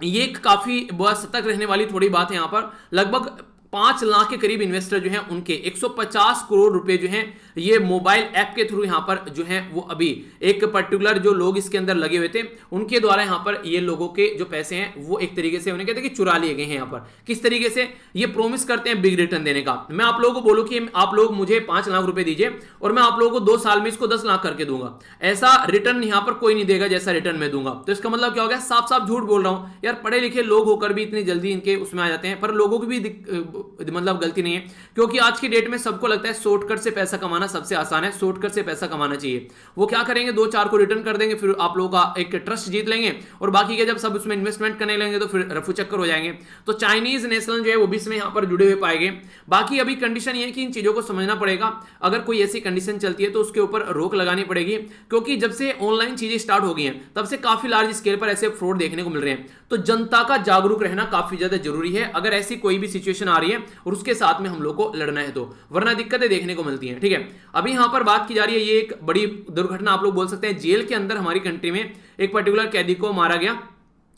ये काफी बहुत सतर्क रहने वाली थोड़ी बात है। यहाँ पर लगभग 5 लाख के करीब इन्वेस्टर जो हैं उनके 150 करोड़ रुपए जो हैं ये मोबाइल ऐप के थ्रू यहाँ पर जो है वो अभी एक पर्टिकुलर जो लोग इसके अंदर लगे हुए थे उनके द्वारा यहाँ पर ये लोगों के जो पैसे हैं वो एक तरीके से उन्हें कहते हैं कि चुरा लिए गए हैं। यहाँ पर किस तरीके से ये प्रोमिस करते हैं बिग रिटर्न देने का। मैं आप लोगों को बोलूं कि आप लोग मुझे 5 लाख रुपए दीजिए और मैं आप लोगों को 2 साल में इसको 10 लाख करके दूंगा, ऐसा रिटर्न यहाँ पर कोई नहीं देगा जैसा रिटर्न मैं दूंगा। तो इसका मतलब क्या हो गया, साफ साफ झूठ बोल रहा हूं यार। पढ़े लिखे लोग होकर भी इतनी जल्दी इनके उसमें आ जाते हैं, पर लोगों की भी मतलब गलती नहीं है, क्योंकि आज की डेट में सबको लगता है शॉर्टकट से पैसा कमाना सबसे आसान है, शॉर्टकट से पैसा कमाना चाहिए। वो क्या करेंगे, 2-4 को रिटर्न कर देंगे, फिर आप लोगों का एक ट्रस्ट जीत लेंगे, और बाकी के जब सब उसमें इन्वेस्टमेंट करने लेंगे तो फिर रफू चक्कर हो जाएंगे। तो चाइनीज नेशनल जो है वो भी इसमें यहाँ पर जुड़े हुए पाएंगे। बाकी अभी कंडीशन ये है कि इन चीजों को समझना पड़ेगा। अगर कोई ऐसी कंडीशन चलती है तो उसके ऊपर रोक लगानी पड़ेगी, क्योंकि जब से ऑनलाइन चीजें स्टार्ट हो गई हैं तब से काफी लार्ज स्केल पर ऐसे फ्रॉड देखने को मिल रहे हैं। तो जनता का जागरूक रहना काफी ज्यादा जरूरी है अगर ऐसी कोई भी सिचुएशन आ रही है और उसके साथ में हम लोग को लड़ना है तो, वरना दिक्कतें देखने को मिलती हैं। ठीक है, अभी यहां पर बात की जा रही है, ये एक बड़ी दुर्घटना आप लोग बोल सकते हैं। जेल के अंदर हमारी कंट्री में एक पर्टिकुलर कैदी को मारा गया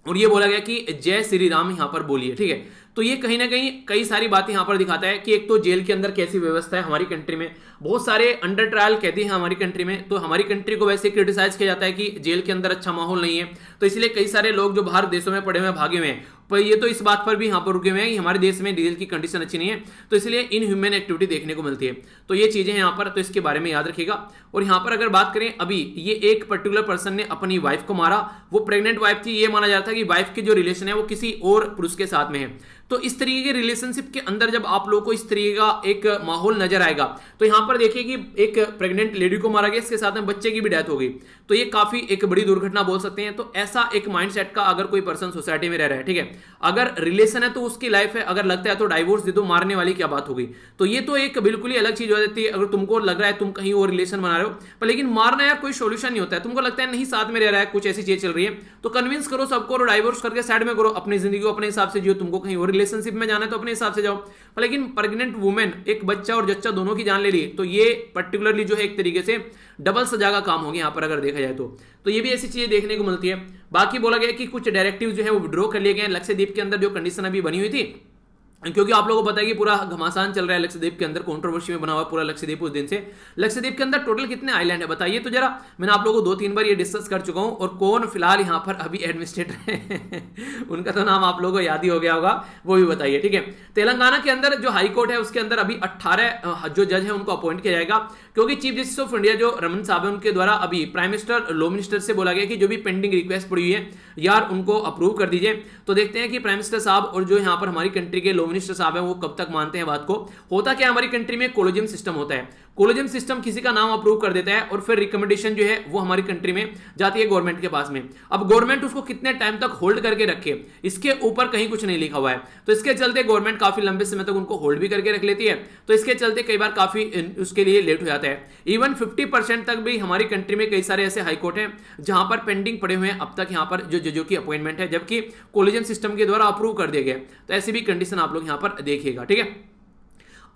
और ये बोला गया कि जय श्री राम यहां पर बोलिए। ठीक है, तो ये कहीं ना कहीं कई सारी बातें यहां पर दिखाता है कि एक तो जेल के अंदर कैसी व्यवस्था है हमारी कंट्री में, बहुत सारे अंडर ट्रायल कैदी हैं हमारी कंट्री में। तो हमारी कंट्री को वैसे क्रिटिसाइज किया जाता है कि जेल के अंदर अच्छा माहौल नहीं है, तो इसलिए कई सारे लोग जो बाहर देशों में पड़े हुए भागे हुए हैं, पर ये तो इस बात पर भी यहाँ पर रुके हुए हैं कि हमारे देश में जेल की कंडीशन अच्छी नहीं है, तो इसलिए इनह्यूमन एक्टिविटी देखने को मिलती है। तो ये चीजें हैं यहाँ पर, तो इसके बारे में याद रखिएगा। और यहाँ पर अगर बात करें, अभी ये एक पर्टिकुलर पर्सन ने अपनी वाइफ को मारा, वो प्रेग्नेंट वाइफ थी। ये माना जाता है कि वाइफ के जो रिलेशन है वो किसी और पुरुष के साथ में है। तो इस तरीके के रिलेशनशिप के अंदर जब आप लोगों को इस तरीके का एक माहौल नजर आएगा, तो यहां पर देखिए कि एक प्रेग्नेंट लेडी को मारा गया, इसके साथ में बच्चे की भी डेथ हो गई। तो ये काफी एक बड़ी दुर्घटना बोल सकते हैं। तो ऐसा एक माइंडसेट का अगर कोई पर्सन सोसाइटी में रह रहा है, ठीक है, अगर रिलेशन है तो उसकी लाइफ है, अगर लगता है तो डाइवोर्स दे दो, मारने वाली क्या बात हो गई। तो ये तो एक बिल्कुल ही अलग चीज हो जाती है। अगर तुमको लग रहा है तुम कहीं और रिलेशन बना रहे हो, पर लेकिन मारना यार कोई सोल्यूशन नहीं होता है। तुमको लगता है नहीं साथ में रह रहा है, कुछ ऐसी चीज चल रही है, तो कन्विंस करो सबको और डाइवोर्स करके साइड में करो, अपनी जिंदगी को अपने हिसाब से जियो। तुमको कहीं और रिलेशनशिप में जाना है तो अपने हिसाब से जाओ। लेकिन प्रेग्नेंट वुमेन, एक बच्चा और जच्चा दोनों की जान ले ली, तो ये पर्टिकुलरली जो है एक तरीके से डबल सजा का काम हो गया यहाँ पर अगर देखा जाए तो ये भी ऐसी चीजें देखने को मिलती है। बाकी बोला गया कि कुछ डायरेक्टिव जो है वो विड्रॉ कर लिए गए लक्षद्वीप के अंदर, जो कंडीशन अभी बनी हुई थी, क्योंकि आप लोगों को पता है कि पूरा घमासान चल रहा है लक्षद्वीप के अंदर, कंट्रोवर्सी में बना हुआ पूरा लक्षद्वीप उस दिन से। लक्षद्वीप के अंदर टोटल कितने आइलैंड है बताइए तो जरा। मैंने आप लोगों को 2-3 बार ये डिस्कस कर चुका हूं, और कौन फिलहाल यहां पर अभी एडमिनिस्ट्रेटर है उनका तो नाम आप लोगों को याद ही हो गया होगा, वो भी बताइए। ठीक है, तेलंगाना के अंदर जो हाई कोर्ट है उसके अंदर अभी 18 जो जज है उनको अपॉइंट किया जाएगा, क्योंकि चीफ जस्टिस ऑफ इंडिया जो रमन साहब है उनके द्वारा अभी प्राइम मिनिस्टर, लॉ मिनिस्टर से बोला गया कि जो भी पेंडिंग रिक्वेस्ट पड़ी हुई है यार उनको अप्रूव कर दीजिए। तो देखते हैं कि प्राइम मिनिस्टर साहब और जो यहाँ पर हमारी कंट्री के लॉ मिनिस्टर साहब है वो कब तक मानते हैं बात को। होता क्या हमारी कंट्री में कोलोजियम सिस्टम होता है, कोलोजियम सिस्टम किसी का नाम अप्रूव कर देता है और फिर रिकमेंडेशन जो है वो हमारी कंट्री में जाती है गवर्नमेंट के पास में। अब गवर्नमेंट उसको कितने टाइम तक होल्ड करके रखे, इसके ऊपर कहीं कुछ नहीं लिखा हुआ है। तो इसके चलते गवर्नमेंट काफी लंबे समय तक उनको होल्ड भी करके रख लेती है, तो इसके चलते कई बार काफी उसके लिए लेट हो जाता है। इवन 50% तक भी हमारी कंट्री में कई सारे ऐसे हाईकोर्ट हैं जहां पर पेंडिंग पड़े हुए हैं अब तक यहाँ पर जो जजों की अपॉइंटमेंट है, जबकि कोलिजन सिस्टम के द्वारा अप्रूव कर दिया गया। तो ऐसी भी कंडीशन आप लोग यहाँ पर देखिएगा। ठीक है,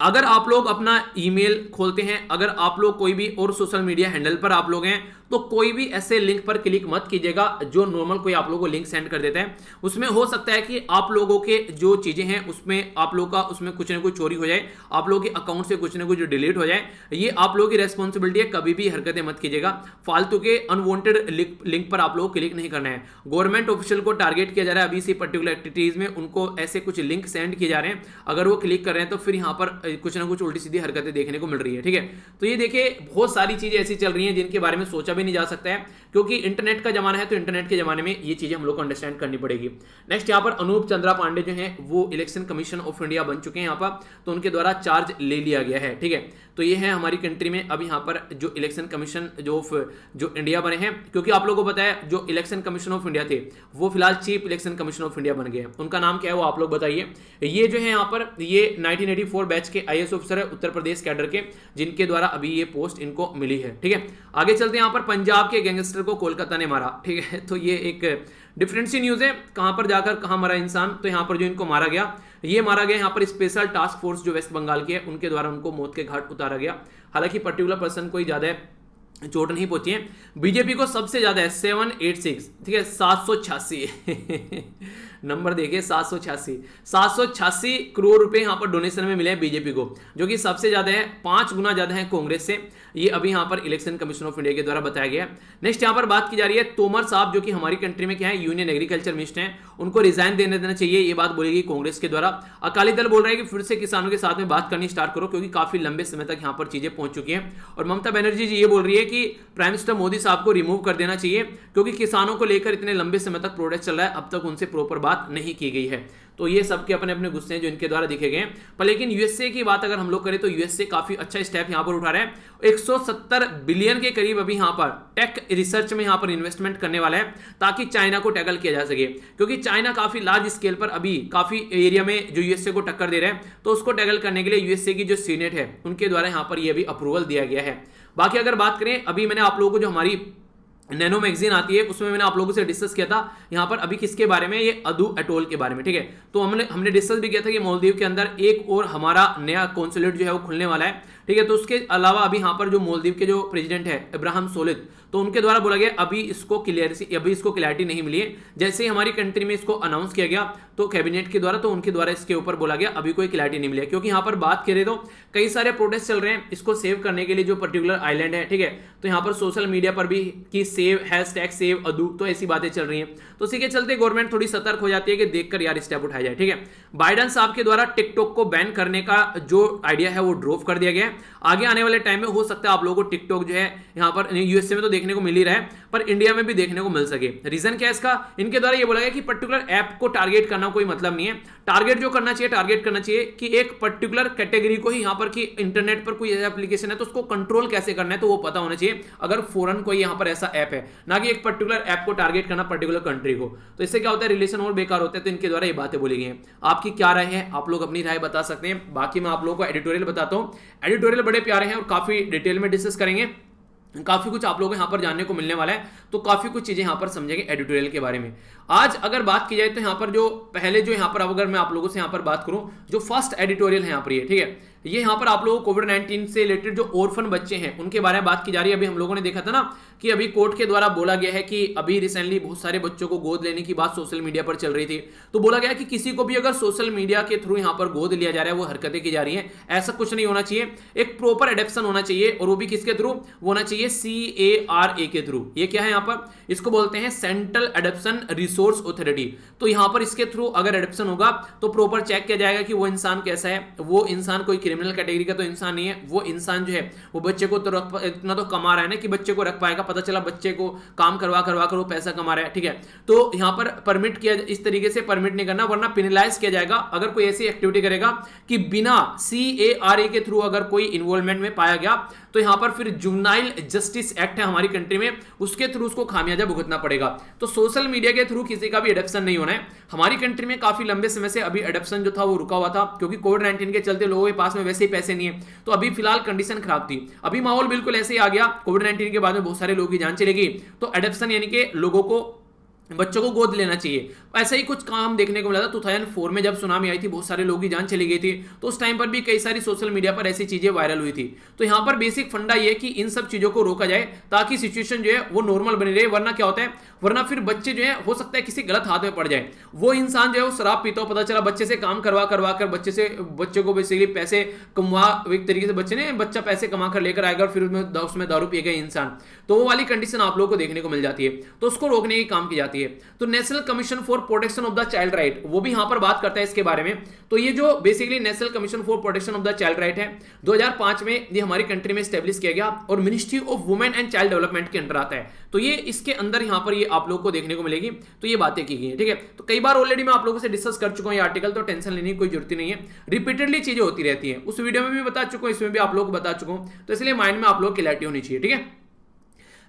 अगर आप लोग अपना ईमेल खोलते हैं, अगर आप लोग कोई भी और सोशल मीडिया हैंडल पर आप लोग हैं, तो कोई भी ऐसे लिंक पर क्लिक मत कीजिएगा जो नॉर्मल कोई आप लोगों को लिंक सेंड कर देता है। उसमें हो सकता है कि आप लोगों के जो चीजें हैं उसमें आप लोगों का उसमें कुछ ना कुछ चोरी हो जाए, आप लोगों के अकाउंट से कुछ ना कुछ डिलीट हो जाए। ये आप लोगों की रेस्पॉन्सिबिलिटी है, कभी भी हरकतें मत कीजिएगा। फालतू के अनवांटेड लिंक पर आप लोग क्लिक नहीं करना है। गवर्नमेंट ऑफिशियल को टारगेट किया जा रहा है अभी इसी पर्टिकुलर एक्टिविटीज में, उनको ऐसे कुछ लिंक सेंड किए जा रहे हैं, अगर वो क्लिक कर रहे हैं तो फिर यहाँ पर कुछ ना कुछ उल्टी सीधी हरकतें देखने को मिल रही है। ठीक है, तो ये देखिए बहुत सारी चीजें ऐसी चल रही हैं जिनके बारे में सोचा भी नहीं जा सकता है, क्योंकि इंटरनेट का जमाना है, तो इंटरनेट के जमाने में ये चीजें हम लोग को अंडरस्टैंड करनी पड़ेगी। नेक्स्ट यहाँ पर अनूप चंद्रा पांडे जो है वो इलेक्शन कमीशन ऑफ इंडिया बन चुके हैं यहाँ पर, तो उनके द्वारा चार्ज ले लिया गया है। ठीक है, तो ये है हमारी कंट्री में अब यहाँ पर जो इलेक्शन कमीशन जो इंडिया बने हैं, क्योंकि आप लोगों को पता है जो इलेक्शन कमीशन ऑफ इंडिया थे वो फिलहाल chief election commission of India बन गए हैं। उनका नाम क्या है वो आप लोग बताइए। ये जो है यहाँ पर ये 1984 बैच के आईएएस ऑफिसर है उत्तर प्रदेश कैडर के, जिनके द्वारा अभी ये पोस्ट इनको मिली है। ठीक है, आगे चलते हैं। यहाँ पर पंजाब के गैंगस्टर को कोलकाता ने मारा। ठीक है, तो ये एक डिफरेंट सी न्यूज है, कहां पर जाकर कहां मरा इंसान। तो यहां पर जो इनको मारा गया, ये मारा गया यहां पर स्पेशल टास्क फोर्स जो वेस्ट बंगाल की है उनके द्वारा उनको मौत के घाट उतारा गया। हालांकि पर्टिकुलर पर्सन कोई ज्यादा चोट नहीं पहुंची है। बीजेपी को सबसे ज्यादा है 786, ठीक है 786 नंबर देखिए 786 करोड़ रुपए यहां पर डोनेशन में मिले हैं बीजेपी को, जो कि सबसे ज्यादा है, 5 गुना ज्यादा है कांग्रेस से। ये अभी यहां पर इलेक्शन कमीशन ऑफ इंडिया के द्वारा बताया गया। नेक्स्ट यहां पर बात की जा रही है तोमर साहब, जो कि हमारी कंट्री में क्या है यूनियन एग्रीकल्चर मिनिस्टर हैं, उनको रिजाइन देना चाहिए, ये बात बोलेगी कांग्रेस के द्वारा। अकाली दल बोल रहा है कि फिर से किसानों के साथ में बात करनी स्टार्ट करो, क्योंकि काफी लंबे समय तक यहां पर चीजें पहुंच चुकी हैं। और ममता बनर्जी जी ये बोल रही है कि प्राइम मिनिस्टर मोदी साहब को रिमूव कर देना चाहिए, क्योंकि किसानों को लेकर इतने लंबे समय तक प्रोटेस्ट चल रहा है, अब तक उनसे प्रॉपर बात नहीं की गई है। तो ये सबके अपने अपने गुस्से हैं जो इनके द्वारा दिखे गए हैं। पर लेकिन यूएसए की बात अगर हम लोग करें तो यूएसए काफी अच्छा स्टेप यहां पर उठा रहा है। 170 बिलियन के करीब अभी यहां पर टेक रिसर्च में यहां पर इन्वेस्टमेंट करने वाला है, ताकि चाइना को टैकल किया जा सके, क्योंकि चाइना काफी लार्ज स्केल पर अभी काफी एरिया में जो यूएसए को टक्कर दे रहा है, तो उसको टैकल करने के लिए यूएसए की जो सीनेट है उनके द्वारा यहां पर यह भी अप्रूवल दिया गया है। बाकी अगर बात करें, अभी मैंने आप लोगों को जो हमारी नैनो मैगजीन आती है उसमें मैंने आप लोगों से डिस्कस किया था यहाँ पर अभी किसके बारे में, ये अदू एटोल के बारे में। ठीक है, तो हमने डिस्कस भी किया था कि मालदीव के अंदर एक और हमारा नया कॉन्सुलेट जो है वो खुलने वाला है। ठीक है, तो उसके अलावा अभी यहाँ पर जो मालदीव के जो प्रेसिडेंट है इब्राहिम सोलिद, तो उनके द्वारा बोला गया अभी इसको क्लैरिटी नहीं मिली है। जैसे ही हमारी कंट्री में इसको अनाउंस किया गया तो कैबिनेट के द्वारा, तो उनके द्वारा इसके ऊपर बोला गया अभी कोई क्लैरिटी नहीं मिली है, क्योंकि यहाँ पर बात करें तो कई सारे प्रोटेस्ट चल रहे हैं इसको सेव करने के लिए, जो पर्टिकुलर आइलैंड है। ठीक है, तो यहाँ पर सोशल मीडिया पर भी कि सेव #सेव अदू, तो ऐसी बातें चल रही हैं। तो इसी के चलते गवर्नमेंट थोड़ी सतर्क हो जाती है कि देखकर यार स्टेप उठाया जाए। ठीक है, बाइडेन साहब के द्वारा टिकटॉक को बैन करने का जो आइडिया है वो ड्रॉप कर दिया गया है। आगे आने वाले टाइम में हो सकता है आप लोगों को टिकटॉक जो है यहाँ पर यूएसए में तो देखने को मिल ही रहा है, पर इंडिया में भी देखने को मिल सके। रीजन क्या है इसका, इनके द्वारा ये बोला गया कि पर्टिकुलर ऐप को टारगेट करना कोई मतलब नहीं है। टारगेट जो करना चाहिए कि एक पर्टिकुलर कैटेगरी को ही यहाँ पर, कि इंटरनेट पर कोई एप्लीकेशन है तो उसको कंट्रोल कैसे करना है, तो वो पता होना चाहिए अगर फॉरेन कोई यहाँ पर ऐसा ऐप है, ना कि एक पर्टिकुलर ऐप को टारगेट करना पर्टिकुलर कंट्री को। तो इससे क्या होता है, रिलेशन और बेकार होते हैं। तो इनके द्वारा ये बातें बोली गई हैं। आपकी क्या राय है, आप लोग अपनी राय बता सकते हैं। बाकी मैं आप लोगों को एडिटोरियल बताता हूँ, एडिटोरियल बड़े प्यारे हैं और काफी डिटेल में डिस्कस करेंगे, काफी कुछ आप लोगों को यहाँ पर जानने को मिलने वाला है, तो काफी कुछ चीजें यहाँ पर समझेंगे एडिटोरियल के बारे में। आज अगर बात की जाए तो यहाँ पर जो पहले जो यहाँ पर अगर मैं आप लोगों से यहाँ पर बात करूं, जो फर्स्ट एडिटोरियल है यहाँ पर ये, ठीक है, ये यहाँ पर आप लोगों को कोविड-19 से रिलेटेड जो ऑर्फन बच्चे हैं उनके बारे में बात की जा रही है। अभी हम लोगों ने देखा था ना कि अभी कोर्ट के द्वारा बोला गया है कि अभी रिसेंटली बहुत सारे बच्चों को गोद लेने की बात सोशल मीडिया पर चल रही थी, तो बोला गया कि किसी को भी अगर सोशल मीडिया के थ्रू यहाँ पर गोद लिया जा रहा है, वो हरकतें की जा रही हैं, ऐसा कुछ नहीं होना चाहिए। एक प्रॉपर एडेप्शन होना चाहिए, और वो भी किसके थ्रू, वो होना चाहिए CARA के थ्रू। ये क्या है यहाँ पर, इसको बोलते हैं सेंट्रल एडेप्शन रिसोर्स अथॉरिटी। तो यहाँ पर इसके थ्रू अगर एडेप्शन होगा तो प्रॉपर चेक किया जाएगा कि वो इंसान कैसा है, वो इंसान कोई क्रिमिनल कैटेगरी का तो इंसान नहीं है, वो इंसान जो है वो बच्चे को तो इतना तो कमा रहा है ना कि बच्चे को रख पाएगा, पता चला बच्चे को काम करवा कर वो पैसा कमा रहा है। ठीक है, तो यहाँ पर परमिट किया, इस तरीके से परमिट नहीं करना, वरना पेनलाइज किया जाएगा अगर कोई ऐसी एक्टिविटी करेगा कि बिना CARA के थ्रू अगर कोई इन्वॉल्वमेंट में पाया गया, तो यहाँ पर फिर जुवेनाइल जस्टिस एक्ट है हमारी कंट्री में, उसके थ्रू उसको खामियाजा भुगतना पड़ेगा। तो सोशल मीडिया के थ्रू किसी का भी एडप्शन नहीं होना है। हमारी कंट्री में काफी लंबे समय से अभी एडप्शन जो था वो रुका हुआ था, क्योंकि कोविड-19 के चलते लोगों के पास में वैसे ही पैसे नहीं है, तो अभी फिलहाल कंडीशन खराब थी। अभी माहौल बिल्कुल ऐसे ही आ गया, कोविड-19 के बाद में बहुत सारे लोगों की जान चली गई, तो एडप्शन यानी कि लोगों को, बच्चों को गोद लेना चाहिए। ऐसा ही कुछ काम देखने को मिला था 2004 में, जब सुनामी आई थी, बहुत सारे लोगों की जान चली गई थी, तो उस टाइम पर भी कई सारी सोशल मीडिया पर ऐसी चीजें वायरल हुई थी। तो यहाँ पर बेसिक फंडा ये कि इन सब चीजों को रोका जाए ताकि सिचुएशन जो है वो नॉर्मल बनी रहे, वरना क्या होता है, वरना फिर बच्चे जो है हो सकता है किसी गलत हाथ में पड़ जाए। वो इंसान जो है वो शराब पीता हो, पता चला बच्चे से काम करवा कर बच्चे को बेसिकली पैसे कमा, एक तरीके से बच्चा पैसे कमा कर लेकर आएगा, फिर उसमें दारू पिएगा इंसान, तो वो वाली कंडीशन आप लोगों को देखने को मिल जाती है। तो उसको रोकने की काम की जाती है। जाती है। तो national commission for protection of the child right वो भी यहां पर बात करता है इसके बारे में। तो ये जो basically national commission for protection of the child right है 2005 में ये हमारी कंट्री में स्टैब्लिश किया गया और ministry of women and child development के अंडर आता है। तो ये इसके अंदर यहां पर ये आप लोगों को देखने को मिलेगी। तो ये बातें की गई है, ठीक है। तो कई बार ऑलरेडी मैं आप लोगों से डिस्कस कर चुका हूं ये आर्टिकल, तो टेंशन लेने की कोई जरूरत नहीं है। रिपीटेडली चीजें होती रहती हैं, उस वीडियो में भी बता चुका हूं, इसमें भी आप लोगों को बता चुका हूं, तो इसलिए माइंड में आप लोग क्लैरिटी होनी चाहिए, ठीक है।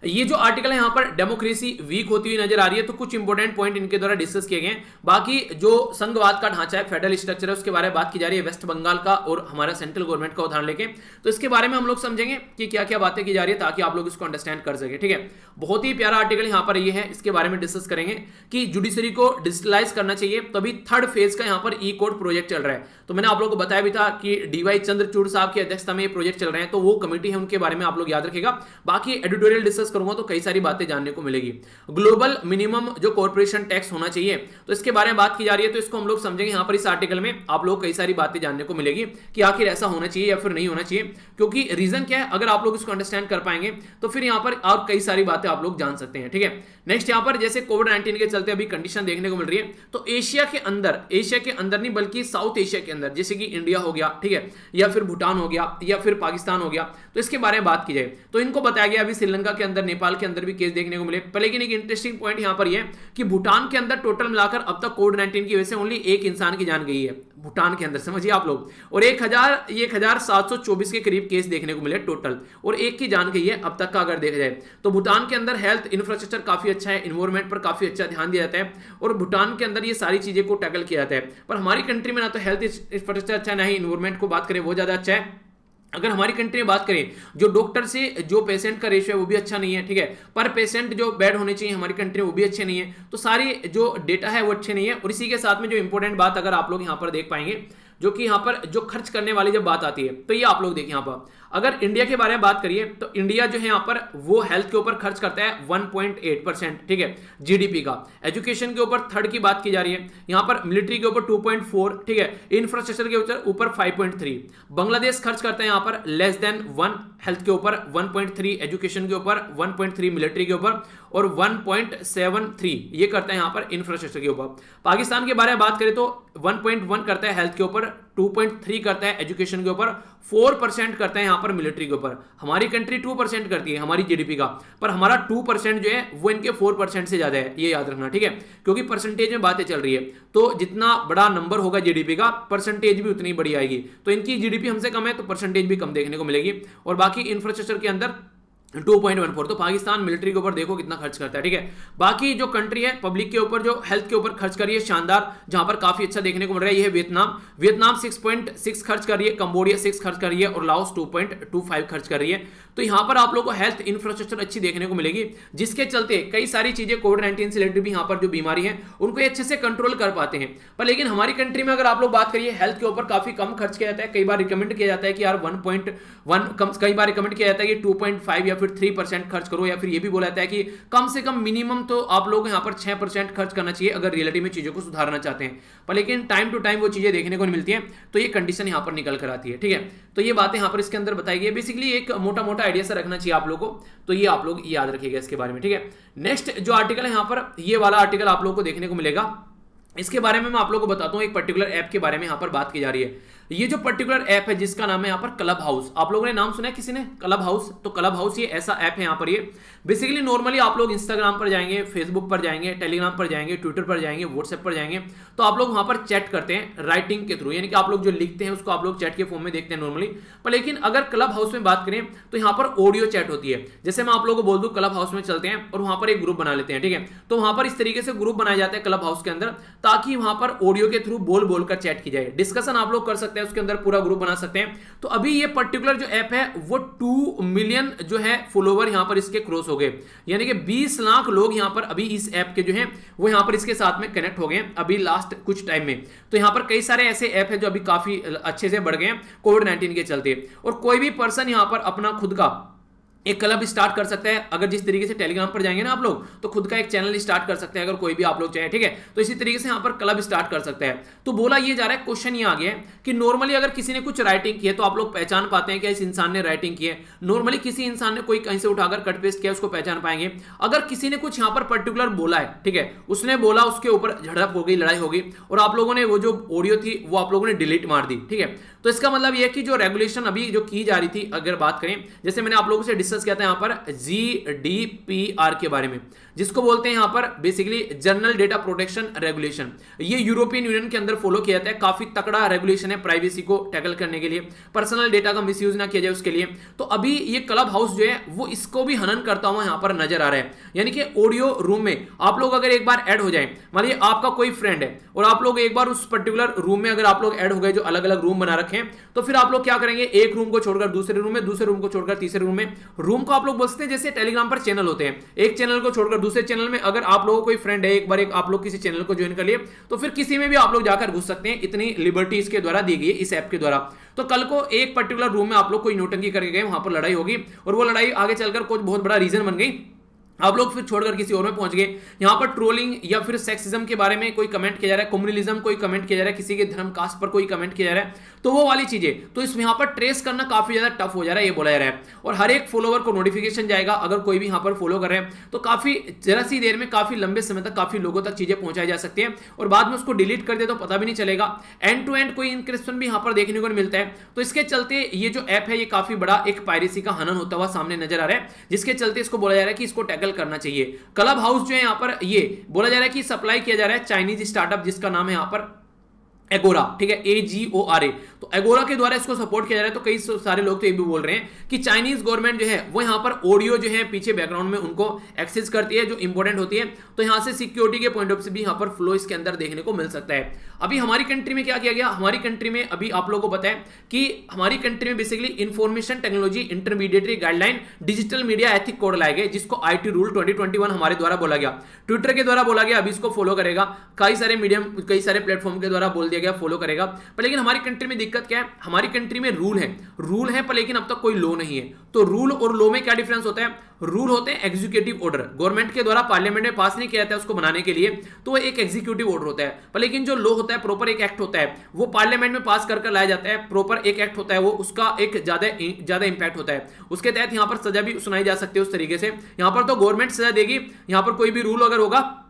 ये जो आर्टिकल है यहां पर डेमोक्रेसी वीक होती हुई नजर आ रही है, तो कुछ इंपॉर्टेंट पॉइंट इनके द्वारा डिस्कस किए गए हैं। बाकी जो संघवाद का ढांचा है, फेडरल स्ट्रक्चर है, उसके बारे में बात की जा रही है, वेस्ट बंगाल का और हमारा सेंट्रल गवर्नमेंट का उदाहरण लेके। तो इसके बारे में हम लोग समझेंगे कि क्या क्या बातें की जा रही है ताकि आप लोग इसको अंडरस्टैंड कर सके, ठीक है। बहुत ही प्यारा आर्टिकल यहां पर ये है, इसके बारे में डिस्कस करेंगे कि जुडिशरी को डिजिटलाइज करना चाहिए। तभी थर्ड फेज का यहां पर ई कोर्ट प्रोजेक्ट चल रहा है। तो मैंने आप लोगों को बताया भी था कि डीवाई चंद्रचूड़ साहब की अध्यक्षता में ये प्रोजेक्ट चल रहे हैं, तो वो कमेटी है, उनके बारे में आप लोग याद रखेगा। बाकी एडिटोरियल डिस्कस करूंगा तो कई सारी बातें जानने को मिलेगी। ग्लोबल मिनिमम जो कॉर्पोरेशन टैक्स होना चाहिए, तो इसके बारे में बात की जा रही है, तो इसको हम लोग समझेंगे यहां पर इस आर्टिकल में। आप लोग कई सारी बातें जानने को मिलेगी कि आखिर ऐसा होना चाहिए या फिर नहीं होना चाहिए, क्योंकि रीजन क्या है, अगर आप लोग इसको अंडरस्टैंड कर पाएंगे तो फिर यहां पर और कई सारी बातें आप लोग जान सकते हैं, ठीक है। नेक्स्ट यहां पर जैसे कोविड-19 के चलते अभी कंडीशन देखने को मिल रही है, तो एशिया के अंदर नहीं बल्कि साउथ एशिया के अंदर, जैसे कि इंडिया हो गया, ठीक है, या फिर भूटान हो गया, या फिर पाकिस्तान हो गया, तो इसके बारे में बात की जाए तो इनको बताया गया अभी श्रीलंका के अंदर, नेपाल के अंदर भी केस देखने को मिले। पर लेकिन एक इंटरेस्टिंग पॉइंट यहां पर यह कि भूटान के अंदर टोटल मिलाकर अब तक कोविड-19 की वजह से ओनली एक इंसान की जान गई है भूटान के अंदर, समझिए आप लोग, और 1724 के करीब केस देखने को मिले टोटल, और एक की जान गई है अब तक का अगर देखा जाए तो। भूटान के अंदर हेल्थ इंफ्रास्ट्रक्चर काफी अच्छा है, इन्वायरमेंट पर काफी अच्छा ध्यान दिया जाता है, और भूटान के अंदर ये सारी चीजें को टैकल किया जाता है। पर हमारी कंट्री में ना तो हेल्थ इंफ्रास्ट्रक्चर अच्छा है, ना ही इन्वायरमेंट को बात करें वो ज्यादा अच्छा है। अगर हमारी कंट्री में बात करें, जो डॉक्टर से जो पेशेंट का रेशियो है वो भी अच्छा नहीं है, ठीक है। पर पेशेंट जो बेड होने चाहिए हमारी कंट्री में वो भी अच्छे नहीं है, तो सारी जो डेटा है वो अच्छे नहीं है। और इसी के साथ में जो इंपॉर्टेंट बात अगर आप लोग यहां पर देख पाएंगे, जो कि यहां पर जो खर्च करने वाली जब बात आती है, तो ये आप लोग देखिए यहां पर अगर इंडिया के बारे में बात करिए तो इंडिया जो है यहां पर वो हेल्थ के ऊपर खर्च करता है 1.8%, ठीक है, जीडीपी का। एजुकेशन के ऊपर थर्ड की बात की जा रही है, यहां पर मिलिट्री के ऊपर 2.4, ठीक है, इंफ्रास्ट्रक्चर के ऊपर 5.3। बांग्लादेश खर्च करता है यहां पर लेस देन 1, हेल्थ के ऊपर 1.3, एजुकेशन के ऊपर 1.3, मिलिट्री के ऊपर, और 1.73 ये करता है यहां पर इंफ्रास्ट्रक्चर के ऊपर। पाकिस्तान के बारे में बात करें तो 1.1 करता है हेल्थ के ऊपर, 2.3 करता है एजुकेशन के ऊपर, 4% करता है यहां पर मिलिट्री के ऊपर। हमारी कंट्री 2% करती है हमारी जीडीपी का, पर हमारा 2% जो है वो इनके 4% से ज्यादा है, ये याद रखना, ठीक है, क्योंकि परसेंटेज में बातें चल रही है। तो जितना बड़ा नंबर होगा जीडीपी का, परसेंटेज भी उतनी बड़ी आएगी। तो इनकी जीडीपी हमसे कम है तो परसेंटेज भी कम देखने को मिलेगी। और बाकी इंफ्रास्ट्रक्चर के अंदर 2.14, तो पाकिस्तान मिलिट्री के ऊपर देखो कितना खर्च करता है, ठीक है। बाकी जो कंट्री है पब्लिक के ऊपर जो हेल्थ के ऊपर खर्च कर रही है शानदार, जहां पर काफी अच्छा देखने को मिल रहा है, ये है वियतनाम 6.6 खर्च कर रही है, कंबोडिया 6 खर्च कर रही है, और लाओस 2.25 खर्च कर रही है। तो यहां पर आप लोग को हेल्थ इंफ्रास्ट्रक्चर अच्छी देखने को मिलेगी, जिसके चलते कई सारी चीजें कोविड-19 से रिलेटेड भी यहां पर जो बीमारी है उनको अच्छे से कंट्रोल कर पाते हैं। पर लेकिन हमारी कंट्री में अगर आप लोग बात करिए हेल्थ के ऊपर काफी कम खर्च किया जाता है। कई बार रिकमेंड किया जाता है कि यार 1.1 कम, कई बार रिकमेंड किया जाता है कि 2.5 या फिर 3% खर्च करो, या फिर ये भी बोला जाता है कि कम से कम मिनिमम तो आप लोग यहां पर 6% खर्च करना चाहिए अगर रियलिटी में चीजों को सुधारना चाहते हैं। पर लेकिन टाइम टू टाइम वो चीजें देखने को नहीं मिलती हैं, तो ये कंडीशन यहां पर निकल कर आती है, ठीक है। तो ये बातें यहां पर इसके अंदर बताई गई है। बेसिकली एक मोटा मोटा आइडिया सा रखना चाहिए आप लोगों को, तो ये आप लोग याद रखिएगा इसके बारे में, ठीक है। नेक्स्ट जो आर्टिकल है यहां पर, ये वाला आर्टिकल आप लोगों को देखने को मिलेगा, इसके बारे में मैं आप लोगों को बताता हूं। एक पर्टिकुलर ऐप के बारे में यहां पर बात की जा रही है। ये जो पर्टिकुलर ऐप है जिसका नाम है यहां पर क्लब हाउस, आप लोगों ने नाम सुना है किसी ने, क्लब हाउस? तो क्लब हाउस ये ऐसा ऐप है यहां पर। ये बेसिकली नॉर्मली आप लोग इंस्टाग्राम पर जाएंगे, फेसबुक पर जाएंगे, टेलीग्राम पर जाएंगे, ट्विटर पर जाएंगे, व्हाट्सएप पर जाएंगे, तो आप लोग वहां पर चैट करते हैं राइटिंग के थ्रू, यानी कि आप लोग जो लिखते हैं उसको आप लोग चैट के फॉर्म में देखते हैं नॉर्मली। पर लेकिन अगर क्लब हाउस में बात करें तो यहां पर ऑडियो चैट होती है। जैसे मैं आप लोगों को बोल दूं क्लब हाउस में चलते हैं और वहां पर एक ग्रुप बना लेते हैं, ठीक है। तो वहां पर इस तरीके से ग्रुप बनाए जाते हैं क्लब हाउस के अंदर, ताकि वहां पर ऑडियो के थ्रू बोल बोलकर चैट की जाए, डिस्कशन आप लोग कर सकते हैं, उसके अंदर पूरा ग्रुप बना सकते हैं। तो अभी ये पर्टिकुलर जो ऐप है वो 2 मिलियन जो है फॉलोवर यहां पर इसके क्रॉस हो गए, यानी कि 20 लाख लोग यहां पर अभी इस ऐप के जो हैं वो यहां पर इसके साथ में कनेक्ट हो गए अभी लास्ट कुछ टाइम में। तो यहां पर कई सारे ऐसे ऐप है जो अभी काफी अच्छे से बढ़ गए हैं कोविड-19 के चलते। और कोई भी पर्सन यहां पर अपना खुद का एक क्लब स्टार्ट कर सकता है। अगर जिस तरीके से टेलीग्राम पर जाएंगे ना आप लोग, तो खुद का एक चैनल स्टार्ट कर सकते हैं अगर कोई भी आप लोग चाहे, ठीक है। तो इसी तरीके से यहाँ पर क्लब स्टार्ट कर सकते हैं। तो बोला ये जा रहा है, क्वेश्चन ये आ गया है कि नॉर्मली अगर किसी ने कुछ राइटिंग की है तो आप लोग पहचान पाते हैं कि इस इंसान ने राइटिंग की है। नॉर्मली किसी इंसान ने कोई कहीं से उठाकर कट पेस्ट किया, उसको पहचान पाएंगे। अगर किसी ने कुछ यहाँ पर पर्टिकुलर बोला है, ठीक है, उसने बोला, उसके ऊपर झड़प हो गई, लड़ाई हो गई, और आप लोगों ने वो जो ऑडियो थी वो आप लोगों ने डिलीट मार दी, ठीक है। तो इसका मतलब यह है कि जो रेगुलेशन अभी जो की जा रही थी, अगर बात करें, जैसे मैंने आप लोगों से डिस्कस किया था यहाँ पर GDPR के बारे में, जिसको बोलते हैं यहाँ पर basically journal data protection regulation. ये यूरोपियन यूनियन के अंदर फॉलो किया जाता है, काफी तकड़ा रेगुलेशन है प्राइवेसी को टैकल करने के लिए, पर्सनल डेटा का मिसयूज ना किया जाए उसके लिए। तो अभी ये क्लब हाउस जो है वो इसको भी हनन करता हुआ यहाँ पर नजर आ रहा है। यानी कि ऑडियो रूम में आप लोग अगर एक बार ऐड हो जाए, मान लीजिए आपका कोई फ्रेंड है और आप लोग एक बार उस पर्टिकुलर रूम में अगर आप लोग ऐड हो गए, जो अलग अलग रूम बना रखे हैं, तो फिर आप लोग क्या करेंगे, एक रूम को छोड़कर दूसरे रूम में, दूसरे रूम को छोड़कर तीसरे रूम में, रूम को आप लोग बोलते हैं जैसे टेलीग्राम पर चैनल होते हैं, एक चैनल को छोड़कर दूसरे चैनल में। अगर आप लोगों को कोई फ्रेंड है, एक बार एक आप लोग किसी चैनल को ज्वाइन कर लिए, तो फिर किसी में भी आप लोग जाकर घुस सकते हैं। इतनी लिबर्टी इसके द्वारा दी गई है, इस ऐप के द्वारा। तो कल को एक पर्टिकुलर रूम में आप लोग कोई नोटंकी करके गए, वहां पर लड़ाई होगी, और वो लड़ाई आगे चलकर कुछ बहुत बड़ा रीजन बन गई, आप लोग फिर छोड़कर किसी और में पहुंच गए। यहां पर ट्रोलिंग या फिर सेक्सिज्म के बारे में कोई कमेंट किया जा रहा है, कम्युनलिज्म कोई कमेंट किया जा रहा है, किसी के धर्म कास्ट पर कोई कमेंट किया जा रहा है, तो वो वाली चीजें, तो इसमें यहां पर ट्रेस करना काफी ज्यादा टफ हो जा रहा है, ये बोला जा रहा है। और हर एक फॉलोवर को नोटिफिकेशन जाएगा, अगर कोई भी यहां पर फॉलो कर रहे हैं, तो काफी जरा सी देर में, काफी लंबे समय तक काफी लोगों तक चीजें पहुंचाई जा सकती है, और बाद में उसको डिलीट कर दे तो पता भी नहीं चलेगा। एंड टू एंड कोई इंक्रिप्शन भी यहां पर देखने को मिलता है। तो इसके चलते ये जो ऐप है, ये काफी बड़ा एक पायरेसी का हनन होता हुआ सामने नजर आ रहा है, जिसके चलते इसको बोला जा रहा है कि इसको टैकल करना चाहिए। क्लब हाउस जो है यहां पर ये बोला जा रहा है कि सप्लाई किया जा रहा है चाइनीज स्टार्टअप, जिसका नाम है यहां पर एगोरा, ठीक है, AGORA। तो एगोरा के द्वारा इसको सपोर्ट किया जा रहा है। तो कई सारे लोग तो ये भी बोल रहे हैं कि चाइनीज गवर्नमेंट जो है वो यहाँ पर ऑडियो जो है पीछे बैकग्राउंड में उनको एक्सेस करती है, जो इंपॉर्टेंट होती है। तो यहाँ से सिक्योरिटी के पॉइंट ऑफ से भी यहाँ पर फ्लो इसके अंदर देखने को मिल सकता है। अभी हमारी कंट्री में क्या किया गया, हमारी कंट्री में अभी आप लोगों को पता है कि हमारी कंट्री में basically information technology intermediary guideline digital media ethic code लाए गए, जिसको IT रूल 2021 हमारे द्वारा बोला गया, ट्विटर के द्वारा बोला गया, अभी इसको फॉलो करेगा, कई सारे मीडियम, कई सारे प्लेटफॉर्म के द्वारा बोल दिया गया, फॉलो करेगा। पर लेकिन हमारी कंट्री में दिक्कत क्या है, हमारी कंट्री में रूल है पर लेकिन अब तक कोई लॉ नहीं है। तो रूल और लॉ में क्या डिफरेंस होता है, रूल होते हैं एग्जीक्यूटिव ऑर्डर, गवर्नमेंट के द्वारा पार्लियामेंट में पास नहीं किया जाता है उसको बनाने के लिए, तो वो एक एग्जीक्यूटिव ऑर्डर होता है। पर लेकिन जो लॉ होता है, प्रॉपर एक एक्ट होता है, वो पार्लियामेंट में पास कर लाया जाता है, प्रॉपर एक एक्ट होता है, वो उसका एक ज्यादा इंपैक्ट होता है, उसके तहत यहां पर सजा भी सुनाई जा सकती है उस तरीके से। यहां पर तो गवर्नमेंट सजा देगी, यहां पर कोई भी रूल अगर होगा,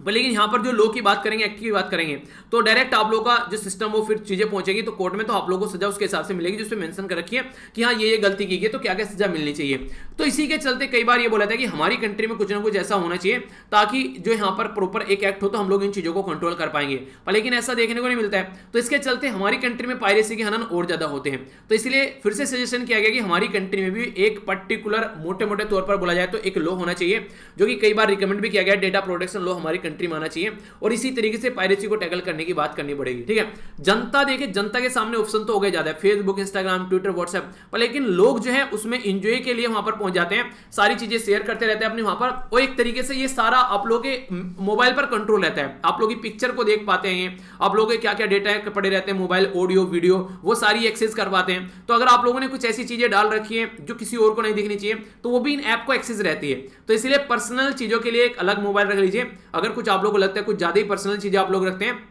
पर लेकिन यहां पर जो लॉ की बात करेंगे, एक्ट की बात करेंगे, तो डायरेक्ट आप लोगों का जो सिस्टम वो फिर चीजें पहुंचेगी तो कोर्ट में, तो आप लोगों को सजा उसके हिसाब से मिलेगी, जिसमें मेंशन कर रखी है कि हाँ ये गलती की गई तो क्या क्या सजा मिलनी चाहिए। तो इसी के चलते कई बार ये बोला था कि हमारी कंट्री में कुछ ना कुछ ऐसा होना चाहिए ताकि जो यहाँ पर प्रॉपर एक एक्ट हो तो हम लोग इन चीजों को कंट्रोल कर पाएंगे, पर लेकिन ऐसा देखने को नहीं मिलता है। तो इसके चलते हमारी कंट्री में पायरेसी के हनन और ज्यादा होते हैं। तो इसलिए फिर से सजेशन किया गया कि हमारी कंट्री में भी एक पर्टिकुलर मोटे मोटे तौर पर बोला जाए तो एक लॉ होना चाहिए, जो कि कई बार रिकमेंड भी किया गया, डेटा प्रोटेक्शन लॉ हमारी कंट्री में आना चाहिए, और इसी तरीके से पायरेसी को टैकल करने की बात करनी पड़ेगी, ठीक है। जनता देखिए, जनता के सामने ऑप्शन तो हो गए ज्यादा, फेसबुक, इंस्टाग्राम, ट्विटर, व्हाट्सएप, पर लेकिन लोग जो है उसमें एंजॉय के लिए वहां पर पहुंच जाते हैं, सारी चीजें शेयर करते रहते हैं अपने वहां पर, और एक तरीके से ये सारा आप लोगों के मोबाइल पर कंट्रोल रहता है, आप लोग की पिक्चर को देख पाते हैं, आप लोगों के क्या क्या डेटा पड़े रहते हैं, मोबाइल, ऑडियो, वीडियो, वो सारी एक्सेस कर पाते हैं। तो अगर आप लोगों ने कुछ ऐसी चीजें डाल रखी है जो किसी और को नहीं दिखनी चाहिए, तो वो भी इन ऐप को एक्सेस रहती है। तो इसलिए पर्सनल चीजों के लिए एक अलग मोबाइल रख लीजिए। अगर कुछ आप लोगों को लगता है कुछ ज्यादा ही पर्सनल चीजें आप लोग रखते हैं,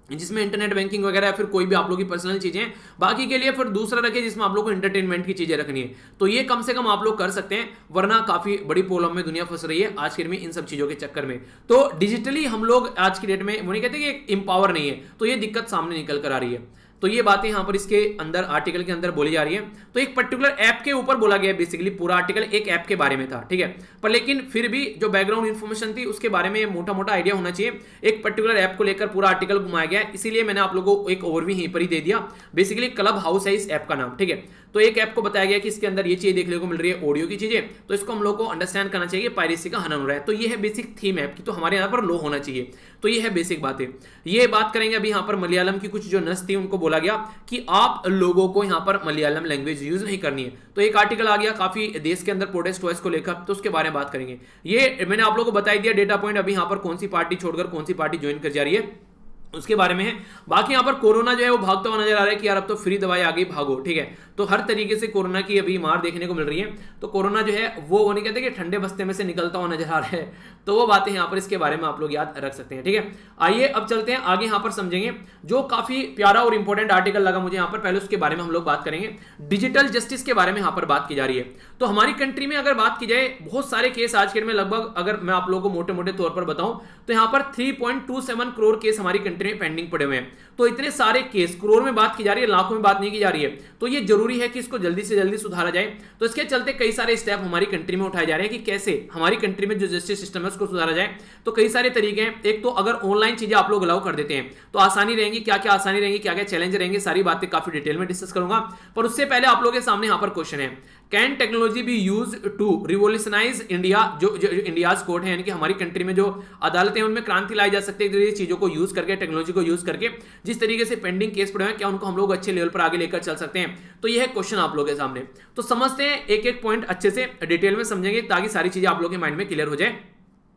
जिसमें इंटरनेट बैंकिंग वगैरह या फिर कोई भी आप लोगों की पर्सनल चीजें, बाकी के लिए फिर दूसरा रखिए जिसमें आप लोग को एंटरटेनमेंट की चीजें रखनी है। तो ये कम से कम आप लोग कर सकते हैं, वरना काफी बड़ी प्रॉब्लम में दुनिया फंस रही है आज के डेट में इन सब चीजों के चक्कर में। तो डिजिटली हम लोग आज की डेट में, वो नहीं कहते कि एम्पावर नहीं है, तो ये दिक्कत सामने निकल कर आ रही है। तो ये बातें यहां पर इसके अंदर आर्टिकल के अंदर बोली जा रही है। तो एक पर्टिकुलर ऐप के ऊपर बोला गया, बेसिकली पूरा आर्टिकल एक ऐप के बारे में था, ठीक है। पर लेकिन फिर भी जो बैकग्राउंड इंफॉर्मेशन थी उसके बारे में मोटा मोटा आइडिया होना चाहिए। एक पर्टिकुलर ऐप को लेकर पूरा आर्टिकल घुमाया गया, इसीलिए मैंने आप लोगों को एक ओवरव्यू यहीं पर ही दे दिया। बेसिकली क्लब हाउस है इस ऐप का नाम, ठीक है। तो एक ऐप को बताया गया कि इसके अंदर ये चीज देखने को मिल रही है, ऑडियो की चीजें, तो इसको हम लोग को अंडरस्टैंड करना चाहिए, पायरेसी का हनन हो रहा है। तो ये है बेसिक थीम ऐप की, तो हमारे यहाँ पर लो होना चाहिए। तो ये है बेसिक बातें। ये बात करेंगे अभी यहाँ पर मलयालम की कुछ जो नस थी, उनको बोला गया कि आप लोगों को यहाँ पर मलयालम लैंग्वेज यूज नहीं करनी है। तो एक आर्टिकल आ गया काफी देश के अंदर प्रोटेस्ट हुआ इसको लेकर, तो उसके बारे में बात करेंगे। ये मैंने आप लोगों को बता दिया डेटा पॉइंट, अभी यहाँ पर कौन सी पार्टी छोड़कर कौन सी पार्टी ज्वाइन कर जा रही है। उसके बारे में है। बाकी यहाँ पर कोरोना जो है वो भागता हुआ नजर आ रहा है कि यार अब तो फ्री दवाई आ गई, भागो, ठीक है। तो हर तरीके से कोरोना की अभी मार देखने को मिल रही है। तो कोरोना जो है वो नहीं कहते कि ठंडे बस्ते में से निकलता हुआ नजर आ रहा है। तो वो बातें यहाँ पर इसके बारे में आप लोग याद रख सकते हैं, ठीक है। आइए अब चलते हैं आगे, यहाँ पर समझेंगे जो काफी प्यारा और इंपॉर्टेंट आर्टिकल लगा मुझे यहाँ पर। पहले उसके बारे में हम लोग बात करेंगे, डिजिटल जस्टिस के बारे में यहाँ पर बात की जा रही है। तो हमारी कंट्री में अगर बात की जाए, बहुत सारे केस आज के डेट में, लगभग अगर मैं आप लोगों को मोटे मोटे तौर पर बताऊं तो यहाँ पर 3.27 करोड़ केस हमारी कंट्री में पेंडिंग पड़े हुए हैं। तो इतने सारे केस, करोड़ में बात की जा रही है, लाखों में बात नहीं की जा रही है। तो ये जरूरी है कि इसको जल्दी से जल्दी सुधारा जाए। तो इसके चलते कई सारे स्टेप हमारी कंट्री में उठाए जा रहे हैं कि कैसे हमारी कंट्री में जो जस्टिस सिस्टम है उसको सुधारा जाए। तो कई सारे तरीके हैं। एक तो अगर ऑनलाइन चीजें आप लोग अलाउ कर देते हैं तो आसानी रहेंगी। क्या क्या आसानी रहेंगी, क्या क्या चैलेंज रहेंगे, सारी बातें काफी डिटेल में डिस्कस करूंगा। पर उससे पहले आप लोगों के सामने यहाँ पर क्वेश्चन है, can technology be used to revolutionise India? जो इंडियाज कोर्ट है, यानी कि हमारी कंट्री में जो अदालतें हैं उनमें क्रांति लाई जा सकती है चीजों को यूज करके, टेक्नोलॉजी को यूज करके। जिस तरीके से पेंडिंग केस पड़े हैं, क्या उनको हम लोग अच्छे लेवल पर आगे लेकर चल सकते हैं? तो यह है क्वेश्चन आप लोगों के सामने। तो समझते हैं, एक एक पॉइंट अच्छे से डिटेल में समझेंगे ताकि सारी चीजें आप लोगों के माइंड में क्लियर हो जाए।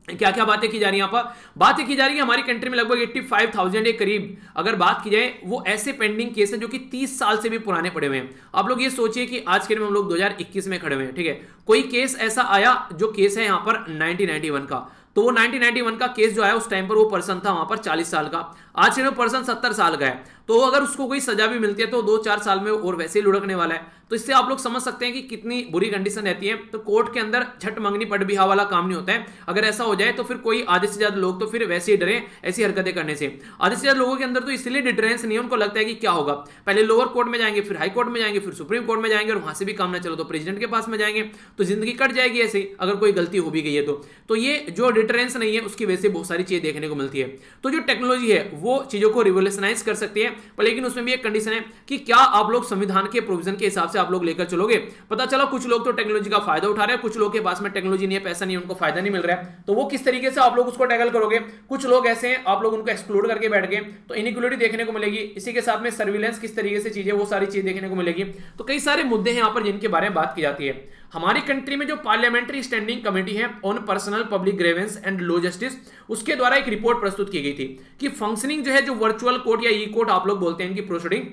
क्या क्या बातें की जा रही है यहाँ पर? बातें की जा रही है हमारी कंट्री में लगभग 85,000 के करीब अगर बात की जाए, वो ऐसे पेंडिंग केस हैं जो कि 30 साल से भी पुराने पड़े हुए हैं। आप लोग ये सोचिए कि आज के दिन में हम लोग 2021 में खड़े हुए हैं, ठीक है। कोई केस ऐसा आया जो केस है यहाँ पर 1991 का, तो वो 1991 का केस जो आया उस टाइम पर वो पर्सन था वहां पर 40 साल का। आज के दिन पर्सन 70 साल का है। तो अगर उसको कोई सजा भी मिलती है तो 2-4 साल में और वैसे ही लुढ़कने वाला है। तो इससे आप लोग समझ सकते हैं कि कितनी बुरी कंडीशन रहती है। तो कोर्ट के अंदर झट मंगनी पट बिहा वाला काम नहीं होता है। अगर ऐसा हो जाए तो फिर कोई आधे से ज्यादा लोग तो फिर वैसे ही डरे ऐसी हरकतें करने से। आधे से ज्यादा लोगों के अंदर तो इसलिए डिटरेंस नहीं है, उनको लगता है कि क्या होगा, पहले लोअर कोर्ट में जाएंगे, फिर हाई कोर्ट में जाएंगे, फिर सुप्रीम कोर्ट में जाएंगे, और वहां से भी काम ना चलो तो प्रेसिडेंट के पास में जाएंगे, तो जिंदगी कट जाएगी ऐसे अगर कोई गलती हो भी गई है तो ये जो डिटरेंस नहीं है उसकी वजह से बहुत सारी चीजें देखने को मिलती है। तो जो टेक्नोलॉजी है वो चीजों को रिवोल्यूशनाइज कर सकती है, पर लेकिन उसमें भी एक कंडीशन है कि क्या आप लोग संविधान के प्रोविजन के हिसाब से आप लोग लेकर चलोगे। पता चला कुछ लोग तो टेक्नोलॉजी का फायदा उठा रहे हैं, कुछ लोग के पास में टेक्नोलॉजी नहीं है, पैसा नहीं है, उनको फायदा नहीं मिल रहा है। तो वो किस तरीके से आप लोग उसको टैकल करोगे? कुछ लोग ऐसे हैं आप लोग उनको एक्सक्लूड करके बैठ गए, तो इनइक्वालिटी देखने को मिलेगी। इसी के साथ में सर्विलेंस किस तरीके से चीजें, वो सारी चीजें देखने को मिलेगी। तो कई सारे मुद्दे हैं यहाँ पर जिनके बारे में बात की जाती है। हमारी कंट्री में जो पार्लियामेंट्री स्टैंडिंग कमेटी है on personnel public grievance and law justice, उसके द्वारा एक रिपोर्ट प्रस्तुत की गई थी कि फंक्शनिंग जो है, जो वर्चुअल कोर्ट या ई कोर्ट आप लोग बोलते हैं, इनकी प्रोसीडिंग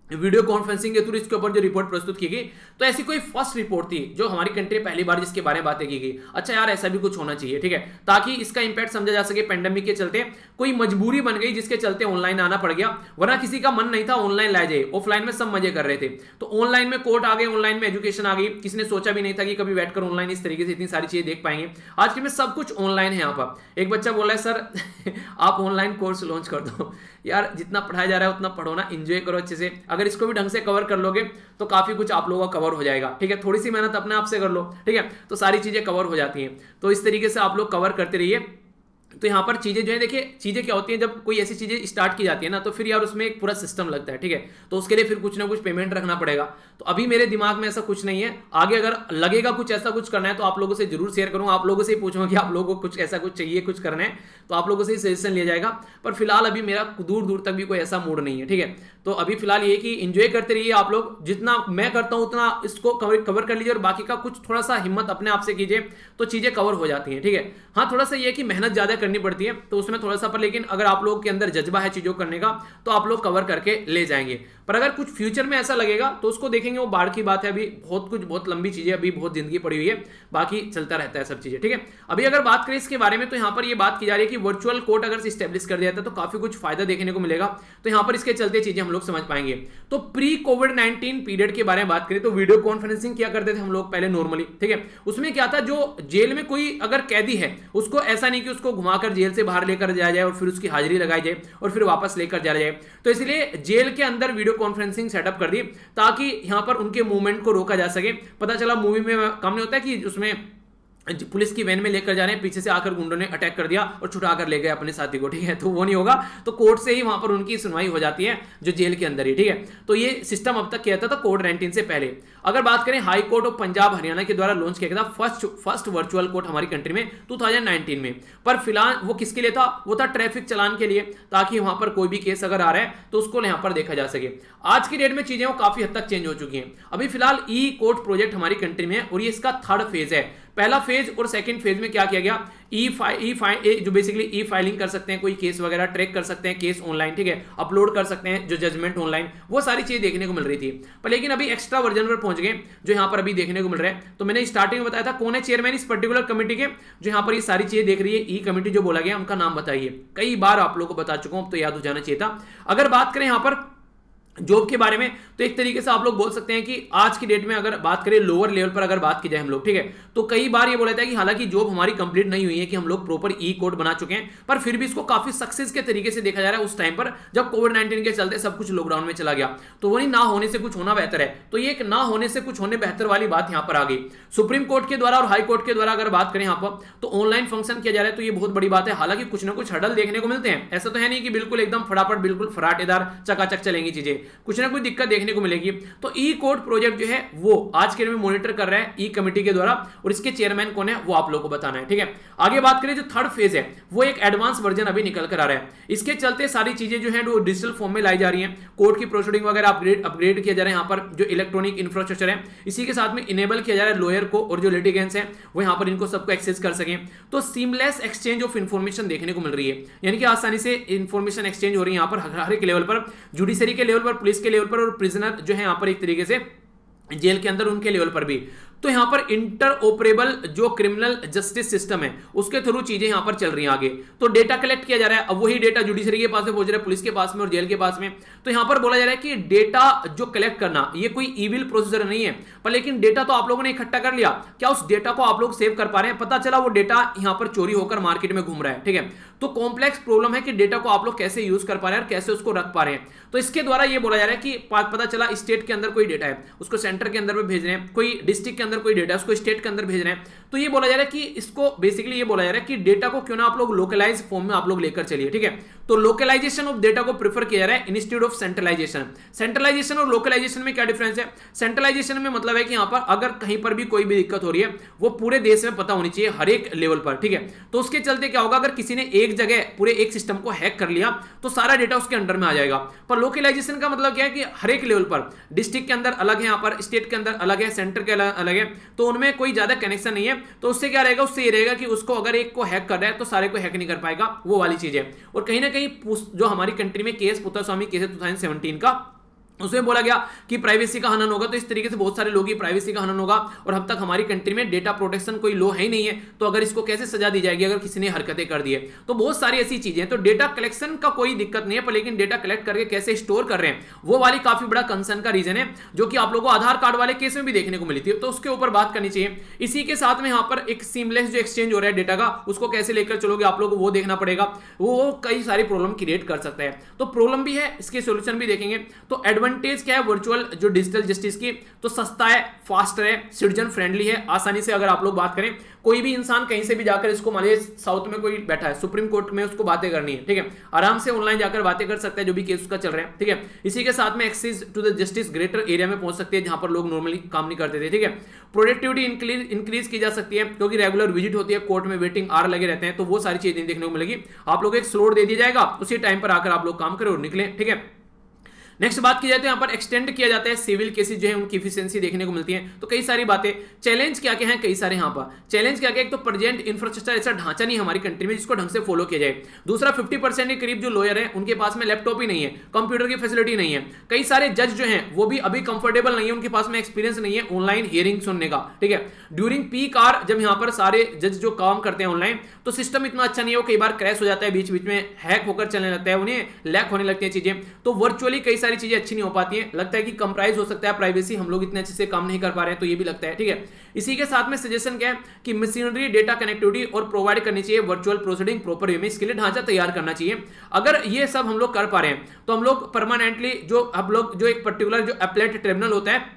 वीडियो कॉन्फ्रेंसिंग के थ्रू इसके ऊपर जो रिपोर्ट प्रस्तुत की गई, तो ऐसी कोई फर्स्ट रिपोर्ट थी जो हमारी कंट्री पहली बार जिसके बारे में बातें की गई। अच्छा यार, ऐसा भी कुछ होना चाहिए, ठीक है, ताकि इसका इंपैक्ट समझा जा सके। पेंडेमिक के चलते कोई मजबूरी बन गई जिसके चलते ऑनलाइन आना पड़ गया, वरना किसी का मन नहीं था ऑनलाइन लाया जाए, ऑफलाइन में सब मजे कर रहे थे। तो ऑनलाइन में कोर्ट आ गए, ऑनलाइन में एजुकेशन आ गई। किसी ने सोचा भी नहीं था कि कभी बैठकर ऑनलाइन इस तरीके से इतनी सारी चीजें देख पाएंगे। आज के में सब कुछ ऑनलाइन है। यहाँ पर एक बच्चा बोला है, सर आप ऑनलाइन कोर्स लॉन्च कर दो। यार जितना पढ़ाया जा रहा है उतना पढ़ो ना, एंजॉय करो अच्छे से। अगर इसको भी ढंग से कवर कर लोगे तो काफी कुछ आप लोगों का कवर हो जाएगा, ठीक है। थोड़ी सी मेहनत अपने आप से कर लो, ठीक है, तो सारी चीजें कवर हो जाती हैं। तो इस तरीके से आप लोग कवर करते रहिए। तो यहाँ पर चीजें जो है, देखिए चीजें क्या होती हैं, जब कोई ऐसी चीजें स्टार्ट की जाती है ना, तो फिर यार उसमें एक पूरा सिस्टम लगता है, ठीक है। तो उसके लिए फिर कुछ ना कुछ पेमेंट रखना पड़ेगा। तो अभी मेरे दिमाग में ऐसा कुछ नहीं है। आगे अगर लगेगा कुछ ऐसा कुछ करना है तो आप लोगों से जरूर शेयर करूंगा, आप लोगों से ही पूछूंगा कि आप लोगों को कुछ ऐसा कुछ चाहिए, कुछ करना है, तो आप लोगों से ही सजेशन लिया जाएगा। पर फिलहाल अभी मेरा दूर दूर तक भी कोई ऐसा मूड नहीं है, ठीक है। तो अभी फिलहाल ये कि एंजॉय करते रहिए आप लोग, जितना मैं करता हूं उतना इसको कवर कर लीजिए, और बाकी का कुछ थोड़ा सा हिम्मत अपने आप से कीजिए तो चीजें कवर हो जाती हैं, ठीक है। हाँ, थोड़ा सा ये कि मेहनत ज्यादा करनी पड़ती है तो उसमें थोड़ा सा, पर लेकिन अगर आप लोगों के अंदर जज्बा है चीजों करने का तो आप लोग कवर करके ले जाएंगे। पर अगर कुछ फ्यूचर में ऐसा लगेगा तो उसको देखेंगे, वो बाढ़ की बात है। अभी बहुत लंबी चीजें, अभी बहुत जिंदगी पड़ी हुई है, बाकी चलता रहता है सब चीजें, ठीक है। अभी अगर बात करें इसके बारे में तो यहाँ पर ये बात की जा रही है कि वर्चुअल कोर्ट अगर स्टैब्लिश कर दिया जाता है तो काफी कुछ फायदा देखने को मिलेगा। तो यहाँ पर इसके चलते चीजें हम लोग समझ पाएंगे। तो प्री कोविड-19 पीरियड के बारे में बात करें तो वीडियो कॉन्फ्रेंसिंग किया करते थे हम लोग पहले नॉर्मली, ठीक है। उसमें क्या था, जो जेल में कोई अगर कैदी है उसको ऐसा नहीं कि उसको घुमाकर जेल से बाहर लेकर जाया जाए और फिर उसकी हाजिरी लगाई जाए और फिर वापस लेकर जाया जाए। तो इसलिए जेल के अंदर वीडियो कॉन्फ्रेंसिंग सेटअप कर दी ताकि यहां पर उनके मूवमेंट को रोका जा सके। पता चला मूवी में काम नहीं होता है कि उसमें पुलिस की वैन में लेकर जा रहे हैं, पीछे से आकर गुंडों ने अटैक कर दिया और छुटा कर ले गए अपने साथी को, ठीक है। तो वो नहीं होगा, तो कोर्ट से ही वहां पर उनकी सुनवाई हो जाती है जो जेल के अंदर ही, ठीक है। तो ये सिस्टम अब तक किया था कोविड-19 से पहले। अगर बात करें high court of Punjab Haryana के द्वारा लॉन्च किया गया था फर्स्ट वर्चुअल कोर्ट हमारी कंट्री में 2019 में। पर फिलहाल वो किसके लिए था? वो था ट्रैफिक चलान के लिए, ताकि वहां पर कोई भी केस अगर आ रहा है तो उसको यहां पर देखा जा सके। आज की डेट में चीजें वो काफी हद तक चेंज हो चुकी हैं। अभी फिलहाल ई कोर्ट प्रोजेक्ट हमारी कंट्री में है और ये इसका 3rd फेज है। पहला फेज और सेकंड फेज में क्या किया गया, जो बेसिकली ई फाइलिंग कर सकते हैं, कोई केस वगैरह ट्रैक कर सकते हैं, केस ऑनलाइन, ठीक है, अपलोड कर सकते हैं जो जजमेंट ऑनलाइन, वो सारी चीजें देखने को मिल रही थी। पर लेकिन अभी एक्स्ट्रा वर्जन पर पहुंच गए जो यहां पर अभी देखने को मिल रहा है। तो मैंने स्टार्टिंग में बताया था कौन है चेयरमैन इस पर्टिकुलर कमेटी के, जो यहां पर ये सारी चीजें देख रही है, ई कमेटी जो बोला गया, उनका नाम बताइए। कई बार आप लोगों को बता चुका हूं, तो याद हो जाना चाहिए था। अगर बात करें यहां पर जॉब के बारे में, तो एक तरीके से आप लोग बोल सकते हैं कि आज की डेट में अगर बात करें लोअर लेवल पर अगर बात की जाए हम लोग, ठीक है, तो कई बार ये बोला जाता है कि हालांकि जॉब हमारी कंप्लीट नहीं हुई है कि हम लोग प्रॉपर ई कोड बना चुके हैं, पर फिर भी इसको काफी सक्सेस के तरीके से देखा जा रहा है उस टाइम पर जब कोविड-19 के चलते सब कुछ लॉकडाउन में चला गया। तो वही ना होने से कुछ होना बेहतर है, तो ये एक ना होने से कुछ होने बेहतर वाली बात यहां पर आ गई। सुप्रीम कोर्ट के द्वारा और हाई कोर्ट के द्वारा अगर बात करें यहां पर, तो ऑनलाइन फंक्शन किया जा रहा है, तो ये बहुत बड़ी बात है। हालांकि कुछ ना कुछ हडल देखने को मिलते हैं, ऐसा तो है नहीं कि बिल्कुल एकदम फटाफट बिल्कुल फराटेदार चकाचक चलेंगी चीजें, कुछ ना कुछ दिक्कत देखने को मिलेगी। तो ई कोड प्रोजेक्ट जो है वो आज के दिन में मॉनिटर कर रहा है ई कमेटी के द्वारा, और इसके चेयरमैन कौन है वो आप लोगों को बताना है, ठीक है। आगे बात करें जो थर्ड फेज है वो एक एडवांस वर्जन अभी निकल कर आ रहा है। इसके चलते सारी चीजें जो है वो डिजिटल फॉर्म में लाई जा रही हैं, कोर्ट की प्रोसीडिंग वगैरह अपग्रेड किया जा रहा है। यहाँ पर जो इलेक्ट्रॉनिक इंफ्रास्ट्रक्चर है इसी के साथ में इनेबल किया जा रहा है लॉयर को, और जो लिटिगेंट्स है वो यहाँ पर इनको सबको एक्सेस कर सकें। तो सीमलेस एक्सचेंज ऑफ इंफॉर्मेशन देखने को मिल रही है, यानी कि आसानी से इंफॉर्मेशन एक्सचेंज हो रही है यहाँ पर हर एक लेवल पर, जुडिशरी के लेवल पर, पुलिस के लेवल पर, और प्रिजनर जो है यहाँ पर एक तरीके से जेल के अंदर उनके लेवल पर भी। तो यहां पर इंटरऑपरेबल जो क्रिमिनल जस्टिस सिस्टम है उसके थ्रू चीजें यहां पर चल रही हैं आगे। तो डेटा कलेक्ट किया जा रहा है, अब वही डेटा जुडिशरी के पास में पहुंच रहा है, पुलिस के पास में और जेल के पास में। तो यहां पर बोला जा रहा है कि डेटा जो कलेक्ट करना ये कोई इविल प्रोसीजर नहीं है, पर लेकिन डेटा तो आप लोगों ने इकट्ठा कर लिया, क्या उस डेटा को आप लोग सेव कर पा रहे हैं? पता चला वो डेटा यहां पर चोरी होकर मार्केट में घूम रहा है, ठीक है। तो कॉम्प्लेक्स प्रॉब्लम है कि डेटा को आप लोग कैसे यूज कर पा रहे हैं और कैसे उसको रख पा रहे हैं। तो इसके द्वारा ये बोला जा रहा है कि पता चला स्टेट के अंदर कोई डेटा है उसको सेंटर के अंदर में भेज रहे हैं, कोई डिस्ट्रिक्ट के अंदर कोई डेटा है उसको स्टेट के अंदर भेज रहे हैं। तो ये बोला जा रहा है कि इसको बेसिकली ये बोला जा रहा है कि डेटा को क्यों ना आप लोग लोकलाइज फॉर्म में आप लोग लेकर चलिए, ठीक है। तो लोकलाइजेशन ऑफ डेटा को प्रेफर किया जा रहा है इंस्टेड ऑफ सेंट्रलाइजेशन। सेंट्रलाइजेशन और लोकलाइजेशन में क्या डिफरेंस है? सेंट्रलाइजेशन में मतलब है कि यहां पर अगर कहीं पर भी कोई भी दिक्कत हो रही है वो पूरे देश में पता होनी चाहिए हर एक लेवल पर, ठीक है। तो उसके चलते क्या होगा, अगर किसी ने एक जगह पूरे एक सिस्टम को हैक कर लिया तो सारा डेटा उसके अंडर में आ जाएगा। पर लोकलाइजेशन का मतलब क्या है कि हर एक लेवल पर, डिस्ट्रिक्ट के अंदर अलग है, यहां पर स्टेट के अंदर अलग है, सेंटर के अलग है, तो उनमें कोई ज्यादा कनेक्शन नहीं है। तो उससे क्या रहेगा, उससे ये रहेगा कि उसको अगर एक को हैक कर रहा है तो सारे को हैक नहीं कर पाएगा, वो वाली चीज है। और कहीं ना कहीं जो हमारी कंट्री में केस पुत्तास्वामी केस 2017 का, उसमें बोला गया कि प्राइवेसी का हनन होगा। तो इस तरीके से बहुत सारे लोगों की प्राइवेसी का हनन होगा, और अब तक हमारी कंट्री में डेटा प्रोटेक्शन कोई लॉ है ही नहीं है, तो अगर इसको कैसे सजा दी जाएगी अगर किसी ने हरकतें कर दी है। तो बहुत सारी ऐसी चीजें हैं। तो डेटा कलेक्शन का कोई दिक्कत नहीं है, पर लेकिन डेटा कलेक्ट करके कैसे स्टोर कर रहे हैं वो वाली काफी बड़ा कंसर्न का रीजन है, जो कि आप लोगों को आधार कार्ड वाले केस में भी देखने को मिली थी। तो उसके ऊपर बात करनी चाहिए। इसी के साथ में यहाँ पर एक सीमलेस जो एक्सचेंज हो रहा है डेटा का, उसको कैसे लेकर चलोगे आप लोग को वो देखना पड़ेगा, वो कई सारी प्रॉब्लम क्रिएट कर सकता है। तो प्रॉब्लम भी है, इसके सोल्यूशन भी देखेंगे। तो एडवांटेज क्या है जो डिजिटल जस्टिस की, तो सस्ता है, फास्ट है, सिटीजन फ्रेंडली है। आसानी से अगर आप लोग बात करें, कोई भी इंसान कहीं से भी जाकर इसको, मान लीजिए साउथ में कोई बैठा है, सुप्रीम कोर्ट में उसको बातें करनी है, ठीक है, आराम से ऑनलाइन जाकर बातें कर सकता है जो भी केस उसका चल रहा है, ठीक है। इसी के साथ में access to the justice greater area में पहुंच सकते हैं जहां पर लोग नॉर्मली काम नहीं करते थे, ठीक है। प्रोडक्टिविटी इंक्रीज की जा सकती है क्योंकि रेगुलर विजिट होती है, कोर्ट में वेटिंग आवर लगे रहते हैं, तो वो सारी चीजें देखने को मिलेगी। आप लोग एक स्लॉट दे दिया जाएगा, उसी टाइम पर आकर आप लोग काम करें और निकले, ठीक है। नेक्स्ट बात की जाए तो यहाँ पर एक्सटेंड किया जाता है सिविल केसेस जो है उनकी एफिशिएंसी देखने को मिलती है। तो कई सारी बातें, चैलेंज क्या क्या है, कई सारे यहाँ पर चैलेंज क्या क्या, एक तो प्रेजेंट इंफ्रास्ट्रक्चर ऐसा ढांचा नहीं हमारी कंट्री में जिसको ढंग से फॉलो किया जाए। दूसरा 50% के करीब जो लॉयर है उनके पास में लैपटॉप ही नहीं है, कंप्यूटर की फैसिलिटी नहीं है। कई सारे जज जो है वो भी अभी कंफर्टेबल नहीं है, उनके पास में एक्सपीरियंस नहीं है ऑनलाइन हियरिंग सुनने का, ठीक है। ड्यूरिंग पीक आवर जब यहाँ पर सारे जज जो काम करते हैं ऑनलाइन, तो सिस्टम इतना अच्छा नहीं है, वो कई बार क्रैश हो जाता है, बीच बीच में हैक होकर चलने लगता है, उन्हें लैक होने लगती है चीजें। तो वर्चुअली कई सारी चीजें अच्छी नहीं हो पाती है, लगता है कि कंप्राइज हो सकता है प्राइवेसी, हम लोग इतने अच्छे से काम नहीं कर पा रहे हैं, तो ये भी लगता है, ठीक है। इसी के साथ में सजेशन क्या है कि मशीनरी डेटा कनेक्टिविटी और प्रोवाइड करनी चाहिए, वर्चुअल प्रोसीडिंग प्रॉपर वे में, इसके लिए ढांचा तैयार करना चाहिए। अगर ये सब हम लोग कर पा रहे हैं तो हम लोग परमानेंटली जो हम लोग जो एक पर्टिकुलर जो अपलेट ट्रिब्यूनल होता है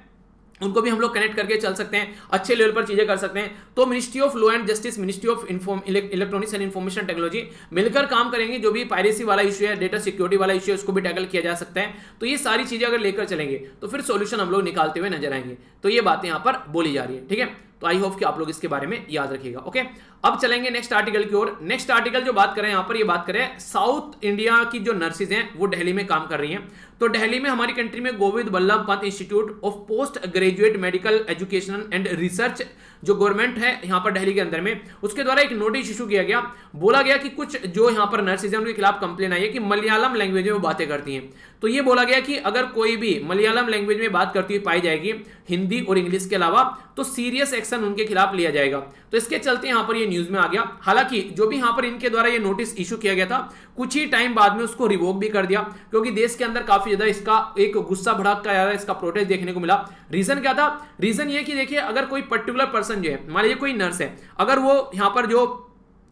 उनको भी हम लोग कनेक्ट करके चल सकते हैं, अच्छे लेवल पर चीजें कर सकते हैं। तो ministry of law and justice, ministry of electronics and information technology मिलकर काम करेंगे। जो भी पायरेसी वाला इशू है, डेटा सिक्योरिटी वाला इशू है, उसको भी टैकल किया जा सकता है। तो ये सारी चीजें अगर लेकर चलेंगे तो फिर सॉल्यूशन हम लोग निकालते हुए नजर आएंगे। तो ये बातें यहां पर बोली जा रही है, ठीक है। तो आई होप कि आप लोग इसके बारे में याद रखिएगा। ओके, अब चलेंगे नेक्स्ट आर्टिकल की ओर। नेक्स्ट आर्टिकल जो बात करें यहां पर, ये बात करें साउथ इंडिया की जो नर्सेज हैं वो दिल्ली में काम कर रही हैं। तो दिल्ली में हमारी कंट्री में Govind Ballabh Pant institute of post graduate medical education and research जो गवर्नमेंट है यहां पर दिल्ली के अंदर में, उसके द्वारा एक नोटिस इशू किया गया। बोला गया कि कुछ जो यहां पर नर्सेज हैं उनके खिलाफ कंप्लेन आई है कि मलयालम लैंग्वेज में वो बातें करती हैं। तो ये बोला गया कि अगर कोई भी मलयालम लैंग्वेज में बात करती हुई पाई जाएगी हिंदी और इंग्लिश के अलावा, तो सीरियस एक्शन उनके खिलाफ लिया जाएगा। तो इसके चलते यहां पर ये न्यूज में आ गया। हालांकि जो भी यहां पर इनके द्वारा ये नोटिस इशू किया गया था, कुछ ही टाइम बाद में उसको रिवोक भी कर दिया, क्योंकि देश के अंदर काफी ज्यादा इसका एक गुस्सा भड़क का यार इसका प्रोटेस्ट देखने को मिला। रीजन क्या था? रीजन ये कि देखिए, अगर कोई पर्टिकुलर पर्सन जो है, मान लीजिए कोई नर्स है, अगर वो यहां पर जो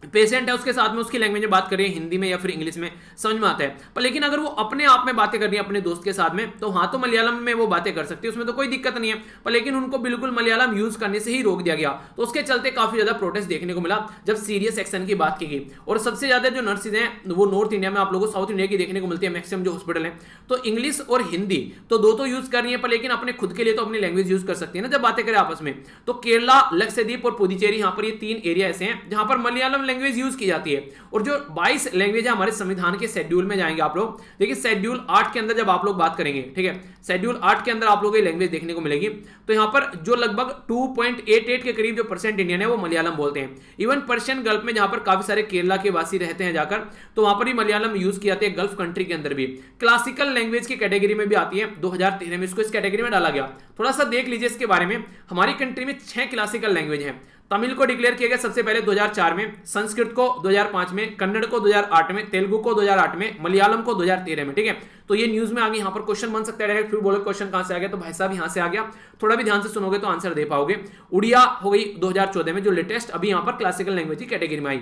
पेशेंट है उसके साथ में उसकी लैंग्वेज में बात कर रही है, हिंदी में या फिर इंग्लिश में, समझ में आता है। पर लेकिन अगर वो अपने आप में बातें कर रही है अपने दोस्त के साथ में, तो हाँ, तो मलयालम में वो बातें कर सकती है, उसमें तो कोई दिक्कत नहीं है। पर लेकिन उनको बिल्कुल मलयालम यूज करने से ही रोक दिया गया। तो उसके चलते काफी ज्यादा प्रोटेस्ट देखने को मिला जब सीरियस एक्शन की बात की गई। और सबसे ज्यादा जो नर्सेज हैं वो नॉर्थ इंडिया में, आप लोगों को साउथ इंडिया की देखने को मिलती है मैक्सिमम जो हॉस्पिटल है। तो इंग्लिश और हिंदी तो दो यूज कर रही है, पर लेकिन अपने खुद के लिए तो अपनी लैंग्वेज यूज कर सकती है ना जब बातें करें आपस में। तो केरला, लक्षद्वीप और पुदुचेरी, यहाँ पर ये 3 एरिया ऐसे हैं जहां पर मलयालम लैंग्वेज यूज की जाती है। और जो 22 लैंग्वेज है हमारे संविधान के शेड्यूल में जाएंगे आप लोग, देखिए शेड्यूल 8 के अंदर जब आप लोग बात करेंगे, ठीक है, शेड्यूल 8 के अंदर आप लोग ये लैंग्वेज देखने को मिलेगी। तो यहां पर जो लगभग 2.88 के करीब जो परसेंट इंडियन है वो मलयालम बोलते हैं। इवन पर्शियन गल्फ में जहां पर काफी सारे केरला के वासी रहते हैं जाकर, तो वहां पर भी मलयालम यूज किया जाती है। गल्फ कंट्री के अंदर भी क्लासिकल लैंग्वेज की कैटेगरी में भी आती है। 2013 में इसको इस कैटेगरी में डाला गया। थोड़ा सा देख लीजिए इसके बारे में। हमारी कंट्री में 6 क्लासिकल लैंग्वेज है। तमिल को डिक्लेयर किया गया सबसे पहले 2004 में, संस्कृत को 2005 में, कन्नड़ को 2008 में, तेलुगु को 2008 में, मलयालम को 2013 में, ठीक है। तो ये न्यूज में आ गई। यहां पर क्वेश्चन बन सकता है डायरेक्ट, फिर बोलो क्वेश्चन कहां से आ गया, तो भाई साहब यहां से आ गया। थोड़ा भी ध्यान से सुनोगे तो आंसर दे पाओगे। उड़िया हो गई 2014 में, जो लेटेस्ट अभी यहां पर क्लासिकल लैंग्वेज की कैटेगरी में आई।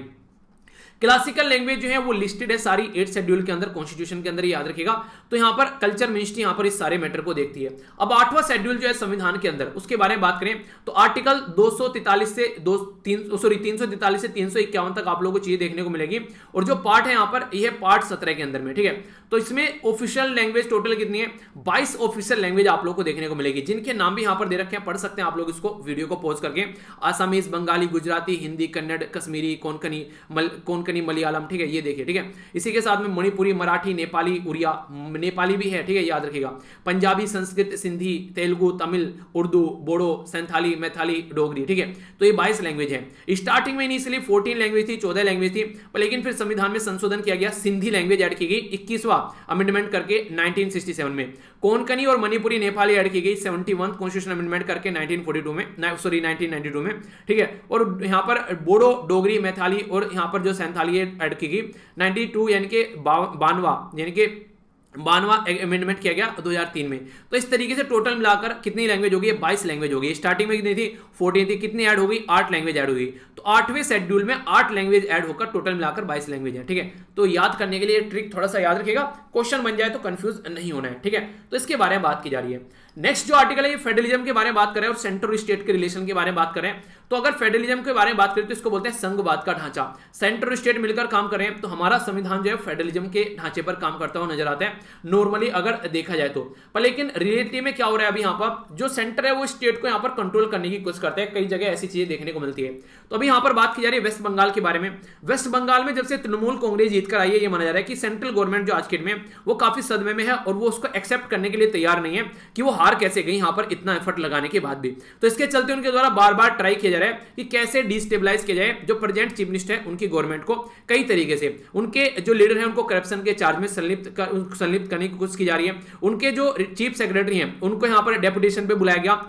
क्लासिकल लैंग्वेज जो है वो लिस्टेड है सारी 8 शेड्यूल के अंदर, कॉन्स्टिट्यूशन के अंदर, याद रखिएगा। तो यहां पर कल्चर मिनिस्ट्री यहां पर इस सारे मैटर को देखती है। अब 8वां शेड्यूल जो है संविधान के अंदर, उसके बारे में बात करें तो आर्टिकल 243 से 343 से 351 तक आप लोगों को चीजें देखने को मिलेगी। और जो पार्ट है यहां पर, यह पार्ट 17 के अंदर में, ठीक है। तो इसमें ऑफिशियल लैंग्वेज टोटल कितनी है? 22 ऑफिशियल लैंग्वेज आप लोगों को देखने को मिलेगी, जिनके नाम भी यहां पर दे रखे हैं, पढ़ सकते हैं आप लोग इसको वीडियो को पॉज करके। आसामीज, बंगाली, गुजराती, हिंदी, कन्नड़, कश्मीरी, कोंकणी, मलयालम, ठीक है, ये देखिए, ठीक है। इसी के साथ में मणिपुरी, मराठी, नेपाली, उड़िया, नेपाली भी है, ठीक है, याद रखिएगा। पंजाबी, संस्कृत, सिंधी, तेलुगु, तमिल, उर्दू, बोडो, संथाली, मैथाली, डोगरी, ठीक है। तो ये 22 लैंग्वेज है। स्टार्टिंग में इनिशियली 14 लैंग्वेज थी, 14 लैंग्वेज थी, पर लेकिन फिर संविधान में संशोधन किया गया, सिंधी लैंग्वेज ऐड की गई 21वां अमेंडमेंट करके 1967 में। कोंकणी और मणिपुरी, नेपाली ऐड की गई 71 कॉन्स्टिट्यूशन अमेंडमेंट करके 1992 में, ठीक है। और यहां पर बोडो, डोगरी, मैथाली और यहां पर जो सैंथाली ऐड की गई 92 यानी कि 92वां अमेंडमेंट किया गया 2003 में। तो इस तरीके से टोटल मिलाकर कितनी लैंग्वेज होगी? 22 लैंग्वेज होगी। स्टार्टिंग में कितनी थी? 14 थी। कितनी ऐड हो गई? 8 लैंग्वेज ऐड हो गई। तो 8वें शेड्यूल में 8 लैंग्वेज ऐड होकर टोटल मिलाकर 22 लैंग्वेज है, ठीक है। तो याद करने के लिए ट्रिक थोड़ा सा याद रखिएगा, क्वेश्चन बन जाए तो कंफ्यूज नहीं होना है, ठीक है। तो इसके बारे में बात की जा रही है। नेक्स्ट जो आर्टिकल है ये फेडरलिज्म के बारे में बात करें और सेंट्रल और स्टेट के रिलेशन के बारे में बात करें। तो अगर फेडरलिज्म के बारे में बात करें तो इसको बोलते हैं संघवाद का ढांचा। सेंटर और स्टेट मिलकर काम करें तो हमारा संविधान जो है फेडरलिज्म के ढांचे पर काम करता हुआ नजर आता है नॉर्मली अगर देखा जाए तो। पर लेकिन रियलिटी में क्या हो रहा है अभी यहाँ पर जो सेंटर है वो स्टेट को यहाँ पर कंट्रोल करने की कोशिश करते हैं। कई जगह ऐसी चीजें देखने को मिलती है। तो अभी यहाँ पर बात की जा रही है वेस्ट बंगाल के बारे में। वेस्ट बंगाल में जब से तृणमूल कांग्रेस जीत कर आई है, ये माना जा रहा है कि सेंट्रल गवर्नमेंट जो आज के में वो काफी सदमे में है और वो उसको एक्सेप्ट करने के लिए तैयार नहीं है कि वो हार कैसे गई यहाँ पर इतना एफर्ट लगाने के बाद भी। तो इसके चलते उनके द्वारा बार बार ट्राई किया जा रहा है कि कैसे डिस्टेबलाइज किया जाए जो प्रेजेंट चीफ मिनिस्टर है उनकी गवर्नमेंट को। कई तरीके से उनके जो लीडर है उनको करप्शन के चार्ज में संलिप्त करने की कोशिश की जा रही है। उनके जो चीफ सेक्रेटरी हैं उनको यहाँ पर डेपुटेशन पे बुलाया गया,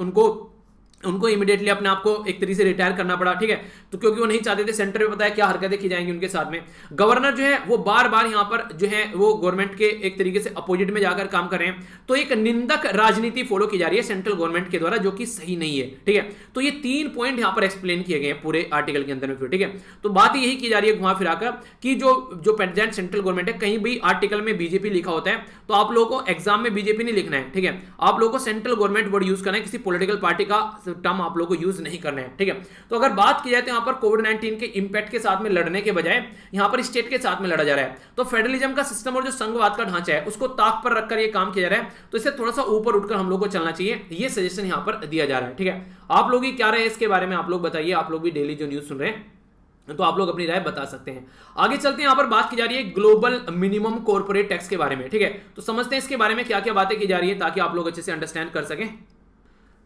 उनको इमीडिएटली अपने आप को एक तरीके से रिटायर करना पड़ा, ठीक है। तो क्योंकि वो नहीं चाहते थे सेंटर में पता है क्या हरकतें की जाएंगी उनके साथ में। गवर्नर जो है वो बार बार यहाँ पर जो है वो गवर्नमेंट के एक तरीके से अपोजिट में जाकर काम कर रहे हैं। तो एक निंदक राजनीति फॉलो की जा रही है सेंट्रल गवर्नमेंट के द्वारा जो कि सही नहीं है, ठीक है। तो ये 3 पॉइंट यहाँ पर एक्सप्लेन किए गए हैं पूरे आर्टिकल के अंदर में फिर, ठीक है। तो बात यही की जा रही है घुमा फिराकर कि जो प्रेजेंट सेंट्रल गवर्नमेंट है, कहीं भी आर्टिकल में बीजेपी लिखा होता है तो आप लोगों को एग्जाम में बीजेपी नहीं लिखना है, ठीक है। आप लोगों को सेंट्रल गवर्नमेंट वर्ड यूज करना है, किसी पॉलिटिकल पार्टी का टर्म आप लोगों को यूज नहीं करना है, ठीक है। तो अगर बात की जाए तो यहाँ पर कोविड-19 के इंपैक्ट के साथ में लड़ने के बजाय यहाँ पर स्टेट के साथ में लड़ा जा रहा है। तो फेडरलिज्म का सिस्टम और जो संघवाद का ढांचा है उसको ताक पर रखकर ये काम किया जा रहा है, तो इससे थोड़ा सा ऊपर उठकर हम लोग को चलना चाहिए, ये सजेशन यहाँ पर दिया जा रहा है, ठीक है। आप लोग ही क्या रहे इसके बारे में आप लोग बताइए, आप लोग भी डेली जो न्यूज सुन रहे हैं तो आप लोग अपनी राय बता सकते हैं। आगे चलते हैं, यहां पर बात की जा रही है ग्लोबल मिनिमम कॉर्पोरेट टैक्स के बारे में, ठीक है। तो समझते हैं इसके बारे में क्या क्या बातें की जा रही है ताकि आप लोग अच्छे से अंडरस्टैंड कर सकें।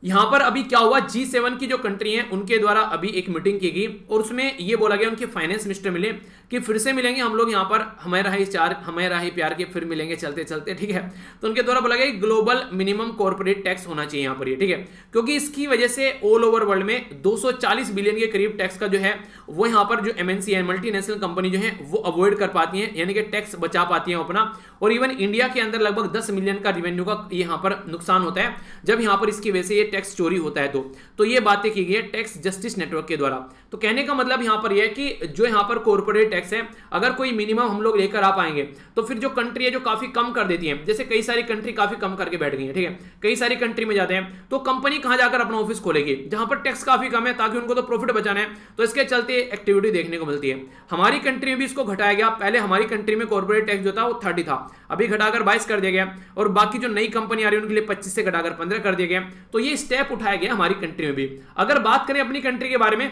यहां पर अभी क्या हुआ, G7 की जो कंट्री है उनके द्वारा अभी एक मीटिंग की गई और उसमें यह बोला गया, उनके फाइनेंस मिनिस्टर मिले कि फिर से मिलेंगे हम लोग, यहां पर हमारा ही प्यार के फिर मिलेंगे चलते चलते, ठीक है। तो उनके द्वारा बोला गया ग्लोबल मिनिमम कॉर्पोरेट टैक्स होना चाहिए यहां पर ये, ठीक है, क्योंकि इसकी वजह से ऑल ओवर वर्ल्ड में 240 बिलियन के करीब टैक्स का जो है वो यहां पर जो MNC है, मल्टीनेशनल कंपनी जो है वो अवॉइड कर पाती है, यानी कि टैक्स बचा पाती है अपना। और इवन इंडिया के अंदर लगभग 10 मिलियन का रेवेन्यू का यहां पर नुकसान होता है जब यहां पर इसकी वजह से ये टैक्स चोरी होता है। तो ये बातें की गई है टैक्स जस्टिस नेटवर्क के द्वारा। तो कहने का मतलब यहां पर यह है कि जो यहां पर कॉर्पोरेट टैक्स है अगर कोई मिनिमम हम लोग लेकर आ पाएंगे तो फिर जो कंट्री है जो काफी कम कर देती है, जैसे कई सारी कंट्री काफी कम करके बैठ गई है, ठीक है, कई सारी कंट्री में जाते हैं तो कंपनी कहां जाकर अपना ऑफिस खोलेगी, जहां पर टैक्स काफी कम है ताकि उनको तो प्रॉफिट बचाना है, तो इसके चलते एक्टिविटी देखने को मिलती है। हमारी कंट्री में भी इसको घटाया गया, पहले हमारी कंट्री में कॉर्पोरेट टैक्स जो था वो 30 था, अभी घटाकर 22 कर दिया गया और बाकी जो नई कंपनी आ रही है उनके लिए 25 से घटाकर 15 कर दिया गया। तो ये स्टेप उठाया गया हमारी कंट्री में भी। अगर बात करें अपनी कंट्री के बारे में,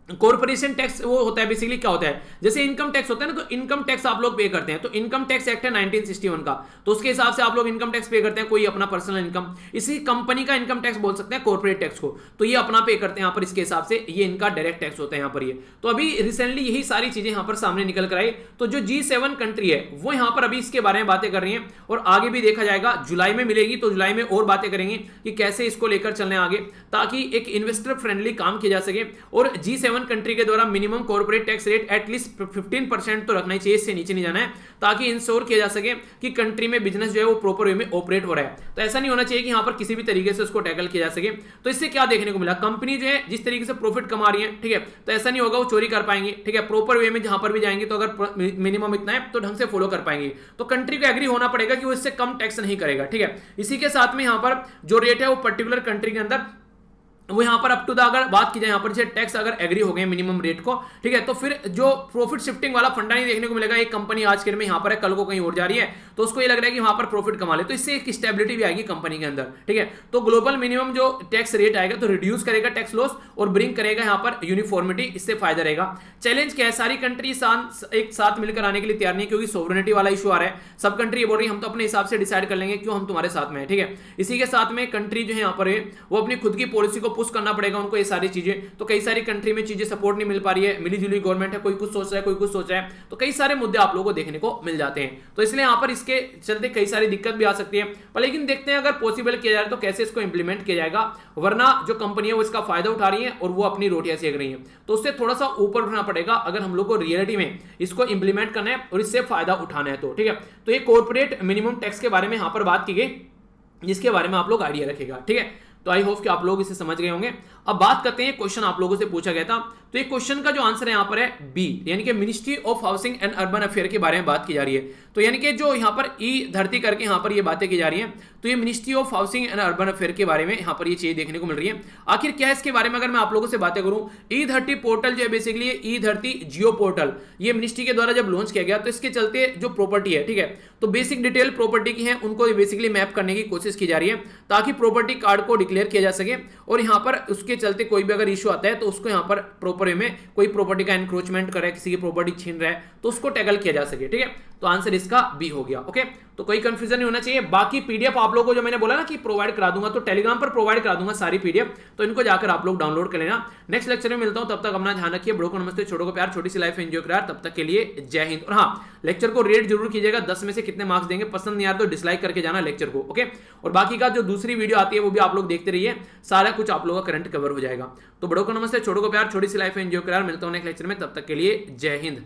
कॉर्पोरेशन टैक्स वो होता है बेसिकली क्या होता है, जैसे इनकम टैक्स होता है ना, तो इनकम टैक्स आप लोग पे करते हैं, तो इनकम टैक्स एक्ट है 1961 का, तो उसके हिसाब से आप लोग इनकम टैक्स पे करते हैं, कोई अपना पर्सनल इनकम, इसी कंपनी का इनकम टैक्स बोल सकते हैं कॉर्पोरेट टैक्स को, तो ये अपना पे करते हैं यहाँ पर, इसके हिसाब से ये इनका डायरेक्ट टैक्स होता है यहाँ पर ये। तो अभी रिसेंटली यही सारी चीजें यहाँ पर सामने निकल कर आई, तो जो G7 कंट्री है वो यहाँ पर अभी इसके बारे में बातें कर रही है और आगे भी देखा जाएगा, जुलाई में मिलेगी तो जुलाई में और बातें करेंगे कि कैसे इसको लेकर चलने आगे, ताकि एक इन्वेस्टर फ्रेंडली काम किया जा सके। और G7 कंट्री के द्वारा minimum corporate tax rate at least 15% तो रखना ही चाहिए, इससे नीचे नहीं जाना है, ताकि इंश्योर किया जा सके कि कंट्री में बिजनेस जो है वो प्रॉपर वे में ऑपरेट हो रहा है। तो ऐसा नहीं होना चाहिए कि यहां पर किसी भी तरीके से उसको टैकल किया जा सके। तो इससे क्या देखने को मिला, कंपनी जो है जिस तरीके से प्रॉफिट कमा रही है, ठीक है, तो ऐसा नहीं होगा वो चोरी कर पाएंगे, ठीक है, प्रॉपर वे में जहां पर भी जाएंगे तो अगर मिनिमम इतना है तो ढंग से फॉलो कर पाएंगे। तो कंट्री को एग्री होना पड़ेगा कि वो इससे कम टैक्स नहीं करेगा, ठीक है। इसी के साथ में यहां पर जो रेट है वो पर्टिकुलर कंट्री के अंदर वो यहां पर अप टू द, अगर बात की जाए यहां पर जैसे टैक्स अगर एग्री हो गए मिनिमम रेट को, ठीक है, तो फिर जो प्रॉफिट शिफ्टिंग वाला फंडा नहीं देखने को मिलेगा। एक कंपनी आज के दिन में यहां पर है, कल को कहीं और जा रही है तो उसको ये लग रहा है कि वहां पर प्रॉफिट कमा ले, तो इससे एक स्टेबिलिटी भी आएगी कंपनी के अंदर, ठीक है। तो ग्लोबल मिनिमम जो टैक्स रेट आएगा तो रिड्यूस करेगा टैक्स लॉस और ब्रिंग करेगा यहां पर यूनिफॉर्मिटी, इससे फायदा रहेगा। चैलेंज क्या है, सारी कंट्री एक साथ मिलकर आने के लिए तैयार नहीं, क्योंकि सोवरेनिटी वाला इशू आ रहा है। सब कंट्री बोल रही है हम तो अपने हिसाब से डिसाइड कर लेंगे, क्यों, हम तुम्हारे साथ में है, ठीक है। इसी के साथ में कंट्री जो है यहाँ पर है वो अपनी खुद की पॉलिसी को पुश करना पड़ेगा उनको, ये सारी चीजें। तो कई सारी कंट्री में चीजें सपोर्ट नहीं मिल पा रही है, मिली जुली गवर्नमेंट है, कोई कुछ सोच रहा है कोई कुछ सोच रहा है, तो कई सारे मुद्दे आप लोगों को देखने को मिल जाते हैं। तो इसलिए यहां पर इसके चलते कई सारी दिक्कत भी आ सकती है, पर लेकिन देखते हैं अगर पॉसिबल किया जाए तो कैसे इसको इंप्लीमेंट किया जाएगा, वरना जो कंपनी है वो इसका फायदा उठा रही है और वो अपनी रोटियां सेक रही है, तो उससे थोड़ा सा ऊपर उठना पड़ेगा अगर हम लोग को रियलिटी में इसको इंप्लीमेंट करना है और इससे फायदा उठाना है तो, ठीक है। तो ये कॉर्पोरेट मिनिमम टैक्स के बारे में यहां पर बात की गई, जिसके बारे में आप लोग आइडिया रखेगा, ठीक है। तो आई होप कि आप लोग इसे समझ गए होंगे। अब बात करते हैं, क्वेश्चन आप लोगों से पूछा गया था, तो ये क्वेश्चन का जो आंसर है यहाँ पर है बी, यानी कि ministry of housing and urban affair के बारे में बात की जा रही है। तो यानी कि जो यहाँ पर ई धरती करके यहाँ पर ये बातें की जा रही हैं, तो ये ministry of housing and urban affair के बारे में यहाँ पर ये चीज देखने को मिल रही है। आखिर क्या है इसके बारे में अगर मैं आप लोगों से बातें करूं, ई धरती पोर्टल जो है बेसिकली ई धरती जियो पोर्टल, ये मिनिस्ट्री के द्वारा जब लॉन्च किया गया तो इसके चलते जो प्रॉपर्टी है, ठीक है, तो बेसिक डिटेल प्रॉपर्टी की है उनको बेसिकली मैप करने की कोशिश की जा रही है, ताकि प्रॉपर्टी कार्ड को डिक्लेयर किया जा सके और यहाँ पर उसके चलते कोई भी अगर इशू आता है तो उसको यहाँ पर प्रॉपर वे में कोई प्रॉपर्टी का एनक्रोचमेंट करे, किसी की प्रॉपर्टी छीन रहा है तो उसको टैकल किया जा सके, ठीक है। तो आंसर इसका बी हो गया, ओके। तो कोई कंफ्यूजन नहीं होना चाहिए। बाकी पीडीएफ आप लोगों को जो मैंने बोला ना कि प्रोवाइड करा दूंगा, तो टेलीग्राम पर प्रोवाइड करा दूंगा सारी पीडीएफ, तो इनको जाकर आप लोग डाउनलोड कर लेना। नेक्स्ट लेक्चर में मिलता हूं, तब तक अपना ध्यान रखिए। बड़ों को नमस्ते, छोटों को प्यार, छोटी सी लाइफ एंजॉय करा, तब तक के लिए जय हिंद। और हाँ, लेक्चर को रेट जरूर कीजिएगा, 10 में से कितने मार्क्स देंगे, पसंद नहीं आ रहा तो डिसलाइक करके जाना लेक्चर को, ओके। और बाकी का जो दूसरी वीडियो आती है वो भी आप लोग देखते रहिए, सारा कुछ आप लोगों का करंट कवर हो जाएगा। तो बड़ों को नमस्ते, छोटों को प्यार, छोटी सी लाइफ एंजॉय करा, मिलता हूं नेक्स्ट लेक्चर में, तब तक के लिए जय हिंद।